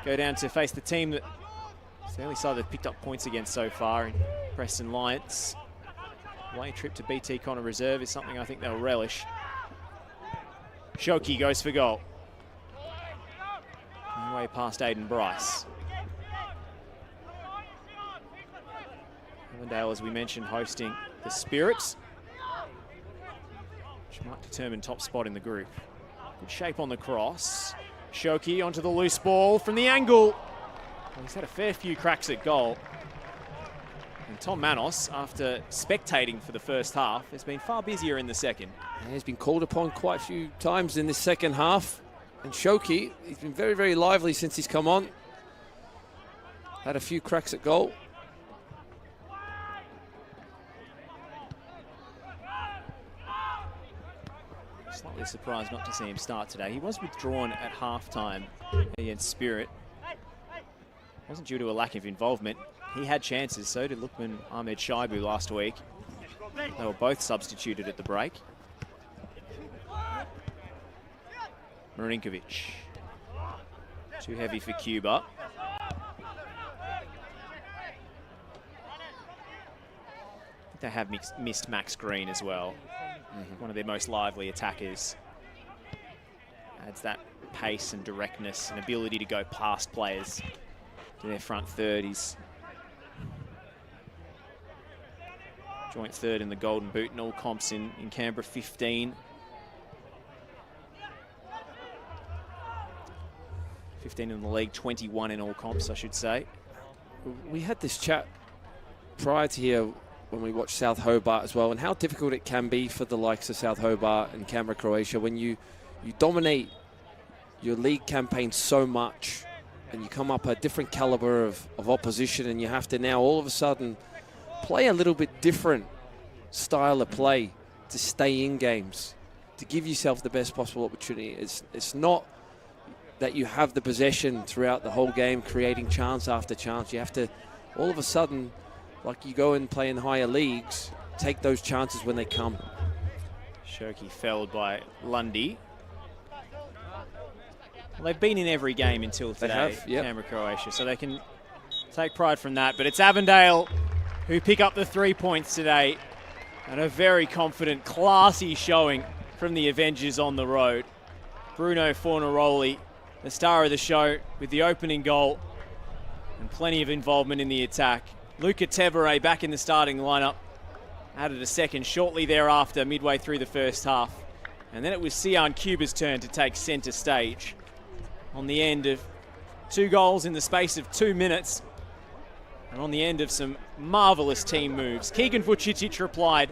go down to face the team that it's the only side they've picked up points against so far in Preston Lions. Away trip to BT Connor Reserve is something I think they'll relish. Shoki goes for goal. Way past Aiden Bryce. Avondale, as we mentioned, hosting the Spirits, which might determine top spot in the group. Good shape on the cross. Shoki onto the loose ball from the angle. Well, he's had a fair few cracks at goal. And Tom Manos, after spectating for the first half, has been far busier in the second. Yeah, he's been called upon quite a few times in this second half. And Shoki, he's been very, very lively since he's come on. Had a few cracks at goal. Slightly surprised not to see him start today. He was withdrawn at halftime against Spirit. Wasn't due to a lack of involvement. He had chances, so did Lukman Ahmed Shaibu last week. They were both substituted at the break. Marinkovic. Too heavy for Cuba. They have missed Max Green as well. One of their most lively attackers. Adds that pace and directness and ability to go past players to their front third. He's joint third in the Golden Boot in all comps in Canberra, 15. 15 in the league, 21 in all comps, I should say. We had this chat prior to here when we watched South Hobart as well, and how difficult it can be for the likes of South Hobart and Canberra, Croatia, when you dominate your league campaign so much and you come up a different caliber of opposition, and you have to now all of a sudden play a little bit different style of play to stay in games, to give yourself the best possible opportunity. It's not that you have the possession throughout the whole game, creating chance after chance. You have to, all of a sudden, like you go and play in higher leagues, take those chances when they come. Shirky felled by Lundy. Well, they've been in every game until today, They have, yep. Canberra, Croatia, so they can take pride from that. But it's Avondale who pick up the 3 points today, and a very confident, classy showing from the Avengers on the road. Bruno Fornaroli, the star of the show, with the opening goal and plenty of involvement in the attack. Luca Tevere back in the starting lineup, added a second shortly thereafter, midway through the first half. And then it was Sian Cuba's turn to take centre stage on the end of 2 goals in the space of 2 minutes, and on the end of some marvellous team moves. Keegan Vucicic replied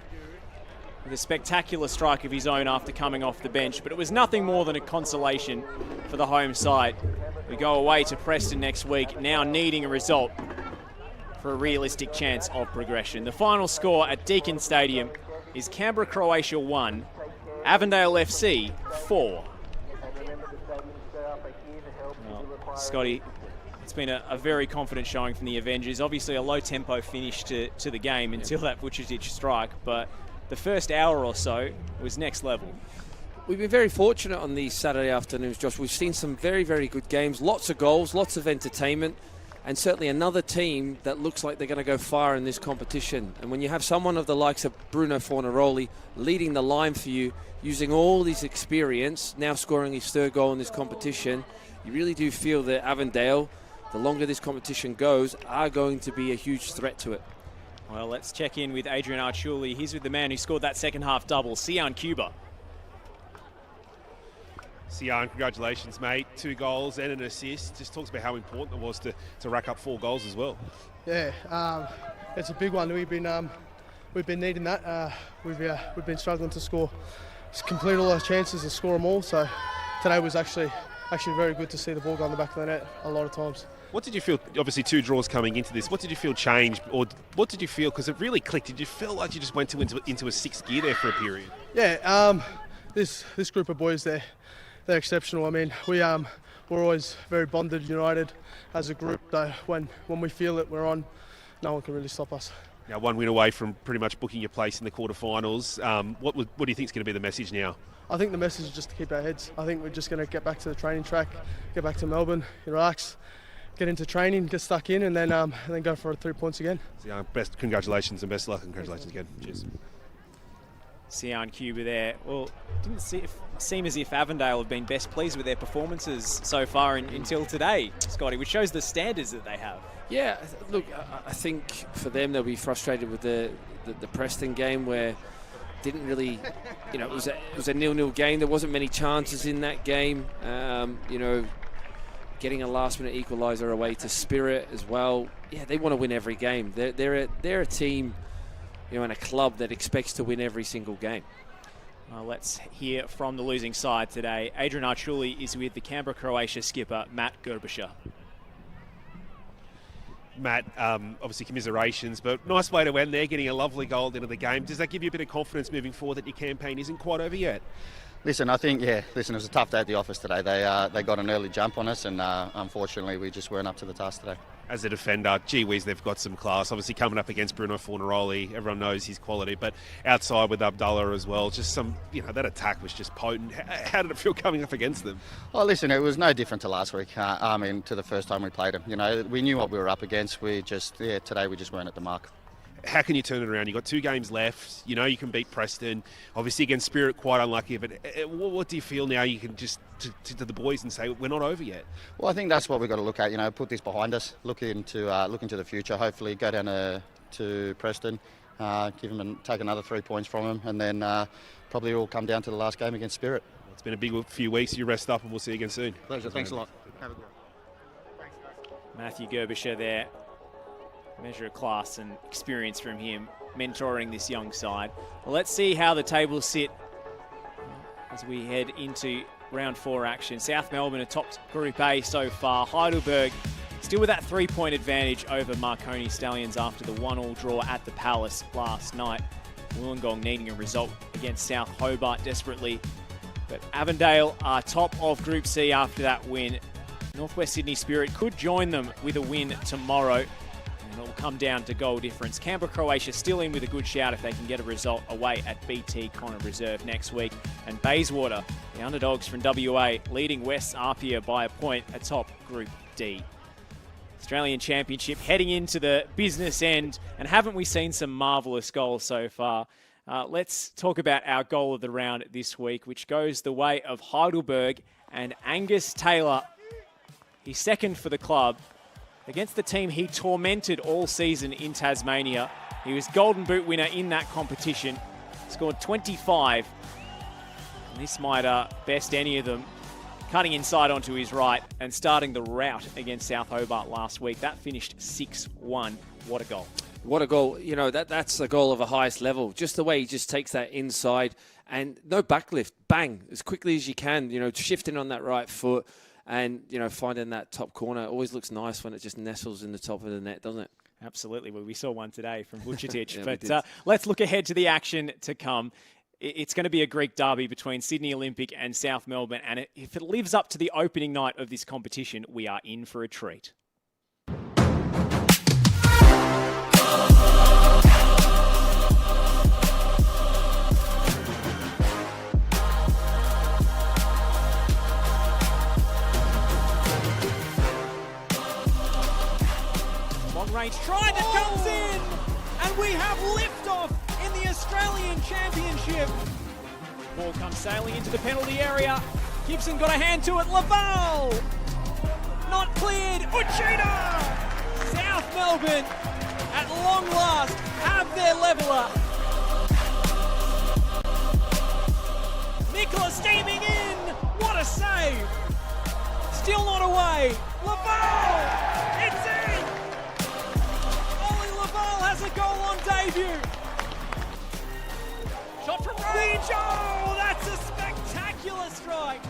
with a spectacular strike of his own after coming off the bench, but it was nothing more than a consolation for the home side. We go away to Preston next week, now needing a result for a realistic chance of progression. The final score at Deakin Stadium is Canberra, Croatia 1, Avondale FC 4. Well, Scotty, it's been a very confident showing from the Avengers. Obviously a low tempo finish to the game until that Vucicic strike, but the first hour or so was next level. We've been very fortunate on these Saturday afternoons, Josh. We've seen some very, very good games, lots of goals, lots of entertainment, and certainly another team that looks like they're going to go far in this competition. And when you have someone of the likes of Bruno Fornaroli leading the line for you, using all this experience, now scoring his 3rd goal in this competition, you really do feel that Avondale, the longer this competition goes, are going to be a huge threat to it. Well, let's check in with Adrian Archuli. He's with the man who scored that second half double, Sian Cuba. Sian, congratulations, mate. 2 goals and an assist. Just talks about how important it was to rack up 4 goals as well. Yeah, it's a big one. We've been needing that. We've been struggling to score, complete all our chances and score them all. So today was actually very good to see the ball go on the back of the net a lot of times. What did you feel, obviously 2 draws coming into this, what did you feel changed, or what did you feel, because it really clicked, did you feel like you just went into a 6th gear there for a period? Yeah, this group of boys, they're exceptional. I mean, we're always very bonded, united as a group. When we feel it, we're on, no one can really stop us. Now 1 win away from pretty much booking your place in the quarterfinals. What do you think is going to be the message now? I think the message is just to keep our heads. I think we're just going to get back to the training track, get back to Melbourne, relax, get into training, get stuck in, and then go for 3 points again. Yeah, congratulations and best luck. Congratulations again. Cheers. Sian Cuba there. Well, didn't seem as if Avondale have been best pleased with their performances so far until today, Scotty, which shows the standards that they have. Yeah, look, I think for them they'll be frustrated with the Preston game, where didn't really, it was a 0-0 game. There wasn't many chances in that game. Getting a last-minute equaliser away to Spirit as well. Yeah, they want to win every game. They're a team, and a club that expects to win every single game. Let's hear from the losing side today. Adrian Archuli is with the Canberra, Croatia skipper, Matt Gerbischer. Matt, obviously commiserations, but nice way to end there, getting a lovely goal at the end of the game. Does that give you a bit of confidence moving forward that your campaign isn't quite over yet? Listen, I think, it was a tough day at the office today. They got an early jump on us, and unfortunately we just weren't up to the task today. As a defender, gee whiz, they've got some class. Obviously coming up against Bruno Fornaroli, everyone knows his quality, but outside with Abdullah as well, just some, that attack was just potent. How did it feel coming up against them? Oh, listen, it was no different to last week. To the first time we played them. We knew what we were up against. Today we just weren't at the mark. How can you turn it around? You've got 2 games left. You know you can beat Preston. Obviously against Spirit, quite unlucky. But what do you feel now you can just to the boys and say we're not over yet? Well, I think that's what we've got to look at. You know, put this behind us. Look into the future. Hopefully, go down to Preston, take another 3 points from them, and then probably all come down to the last game against Spirit. It's been a big few weeks. You rest up, and we'll see you again soon. Pleasure. Thanks a lot. Have a good one. Matthew Gerbisher there. Measure of class and experience from him, mentoring this young side. Well, let's see how the tables sit as we head into round 4 action. South Melbourne have topped Group A so far. Heidelberg still with that 3-point advantage over Marconi Stallions after the 1-1 draw at the Palace last night. Wollongong needing a result against South Hobart desperately. But Avondale are top of Group C after that win. Northwest Sydney Spirit could join them with a win tomorrow. And it'll come down to goal difference. Canberra, Croatia still in with a good shout if they can get a result away at BT Connor Reserve next week. And Bayswater, the underdogs from WA, leading West Apia by a point atop Group D. Australian Championship heading into the business end. And haven't we seen some marvellous goals so far? Let's talk about our goal of the round this week, which goes the way of Heidelberg and Angus Taylor. He's second for the club. Against the team he tormented all season in Tasmania. He was Golden Boot winner in that competition. Scored 25. And this might best any of them. Cutting inside onto his right and starting the rout against South Hobart last week. That finished 6-1. What a goal. What a goal. You know, that's the goal of the highest level. Just the way he just takes that inside and no backlift. Bang, as quickly as you can, you know, shifting on that right foot. And, you know, finding that top corner always looks nice when it just nestles in the top of the net, doesn't it? Absolutely. Well, we saw one today from Vucetic. Yeah, but let's look ahead to the action to come. It's going to be a Greek derby between Sydney Olympic and South Melbourne. And if it lives up to the opening night of this competition, we are in for a treat. Range try that comes in, and we have liftoff in the Australian Championship. Ball comes sailing into the penalty area. Gibson got a hand to it. Laval not cleared. Uchida. South Melbourne at long last have their leveller. Nicholas steaming in. What a save! Still not away. Laval. It's in. Has a goal on debut. Shot from range. Oh, that's a spectacular strike.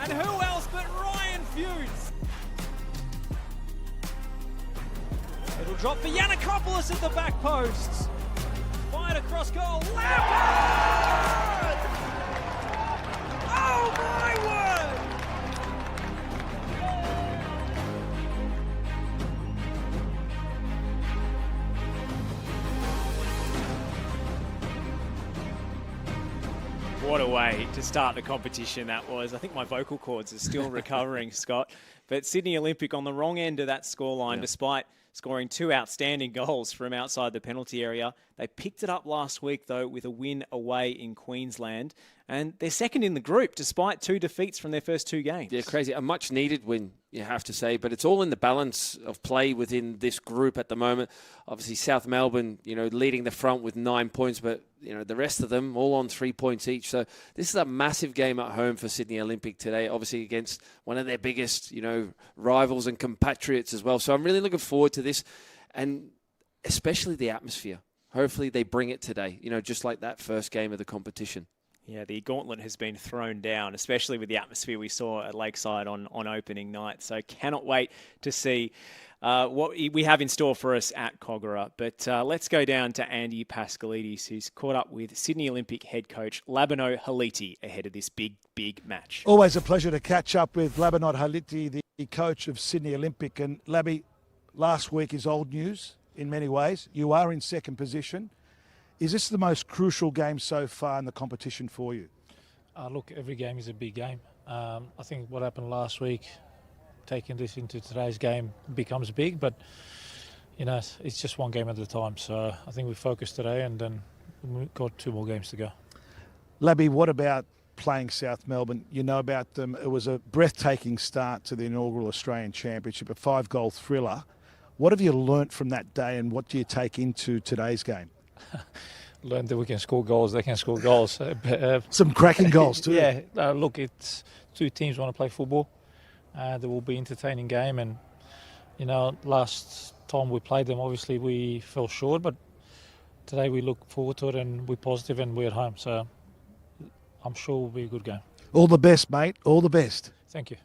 And who else but Ryan Feuds? It'll drop for Yannikopoulos at the back posts. Fired across goal. Lampard! Oh my word! What a way to start the competition that was. I think my vocal cords are still recovering, Scott. But Sydney Olympic on the wrong end of that scoreline, despite scoring 2 outstanding goals from outside the penalty area. They picked it up last week, though, with a win away in Queensland. And they're second in the group, despite 2 defeats from their first 2 games. Yeah, crazy. A much-needed win, you have to say. But it's all in the balance of play within this group at the moment. Obviously, South Melbourne, you know, leading the front with 9 points. But, you know, the rest of them all on 3 points each. So this is a massive game at home for Sydney Olympic today. Obviously, against one of their biggest, you know, rivals and compatriots as well. So I'm really looking forward to this. And especially the atmosphere. Hopefully they bring it today, you know, just like that first game of the competition. Yeah, the gauntlet has been thrown down, especially with the atmosphere we saw at Lakeside on opening night. So cannot wait to see what we have in store for us at Kogarah. But let's go down to Andy Pascalidis, who's caught up with Sydney Olympic head coach Labano Haliti ahead of this big match. Always a pleasure to catch up with Labano Haliti, the coach of Sydney Olympic. And Labby, last week is old news in many ways. You are in second position. Is this the most crucial game so far in the competition for you? Look, every game is a big game. I think what happened last week, taking this into today's game, becomes big. But, it's just one game at a time. So I think we focused today, and then we've got 2 more games to go. Labby, what about playing South Melbourne? You know about them. It was a breathtaking start to the inaugural Australian Championship, a 5-goal thriller. What have you learnt from that day, and what do you take into today's game? Learned that we can score goals. They can score goals. Some cracking goals too. Yeah, look, it's 2 teams want to play football. There will be entertaining game, and last time we played them, obviously we fell short, but today we look forward to it, and we're positive, and we're at home. So I'm sure it will be a good game. All the best, mate. All the best. Thank you.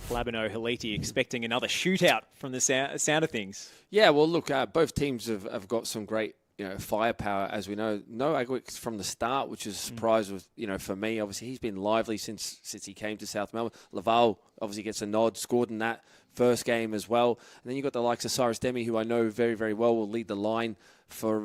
Labino Haliti expecting another shootout from the sound of things. Yeah, well, look, both teams have got some great firepower, as we know. No Agwick from the start, which is a surprise with, for me. Obviously, he's been lively since he came to South Melbourne. Laval obviously gets a nod, scored in that first game as well. And then you've got the likes of Cyrus Demi, who I know very, very well will lead the line for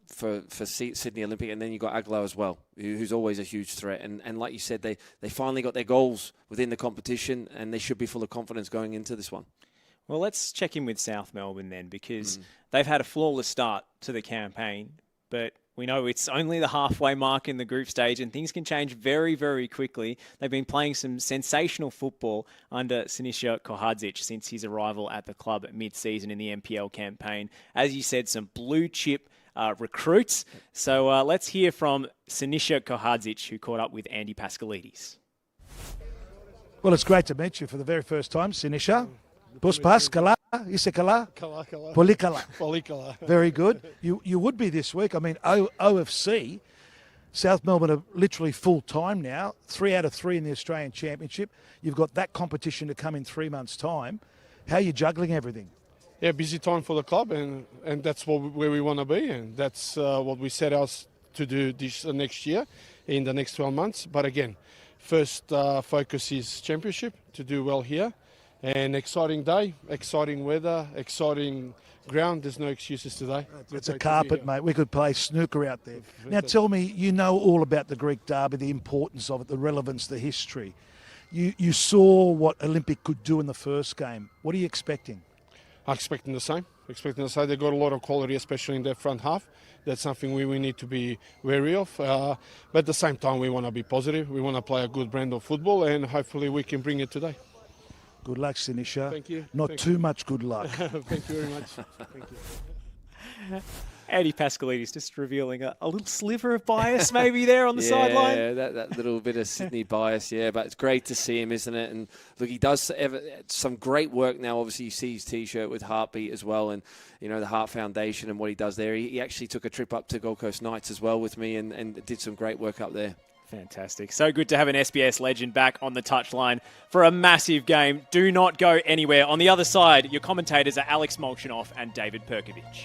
Sydney Olympic. And then you've got Aglo as well, who's always a huge threat. And like you said, they finally got their goals within the competition, and they should be full of confidence going into this one. Well, let's check in with South Melbourne then, because they've had a flawless start to the campaign, but we know it's only the halfway mark in the group stage, and things can change very, very quickly. They've been playing some sensational football under Sinisa Kohadzic since his arrival at the club mid-season in the NPL campaign. As you said, some blue-chip recruits. So let's hear from Sinisa Kohadzic, who caught up with Andy Pascalides. Well, it's great to meet you for the very first time, Sinisa. Puspas, Kala, Isekala, Polikala. Very good. You would be this week. I mean, OFC, South Melbourne are literally full time now. 3 out of 3 in the Australian Championship. You've got that competition to come in 3 months' time. How are you juggling everything? Yeah, busy time for the club, and that's where we want to be, and that's what we set out to do this next year, in the next 12 months. But again, first focus is championship, to do well here. An exciting day, exciting weather, exciting ground. There's no excuses today. It's a carpet, mate. We could play snooker out there. Now tell me, you know all about the Greek derby, the importance of it, the relevance, the history. You saw what Olympic could do in the first game. What are you expecting? I'm expecting the same. They've got a lot of quality, especially in their front half. That's something we need to be wary of. But at the same time, we want to be positive. We want to play a good brand of football, and hopefully we can bring it today. Good luck, Sinisa. Thank you. Not too much good luck. Thank you very much. Thank you. Andy Pascalides just revealing a little sliver of bias maybe there on the sideline. Yeah, that little bit of Sydney bias, yeah. But it's great to see him, isn't it? And look, he does some great work now. Obviously, you see his T-shirt with Heartbeat as well, and the Heart Foundation and what he does there. He actually took a trip up to Gold Coast Knights as well with me and did some great work up there. Fantastic. So good to have an SBS legend back on the touchline for a massive game. Do not go anywhere. On the other side, your commentators are Alex Molchanoff and David Perkovich.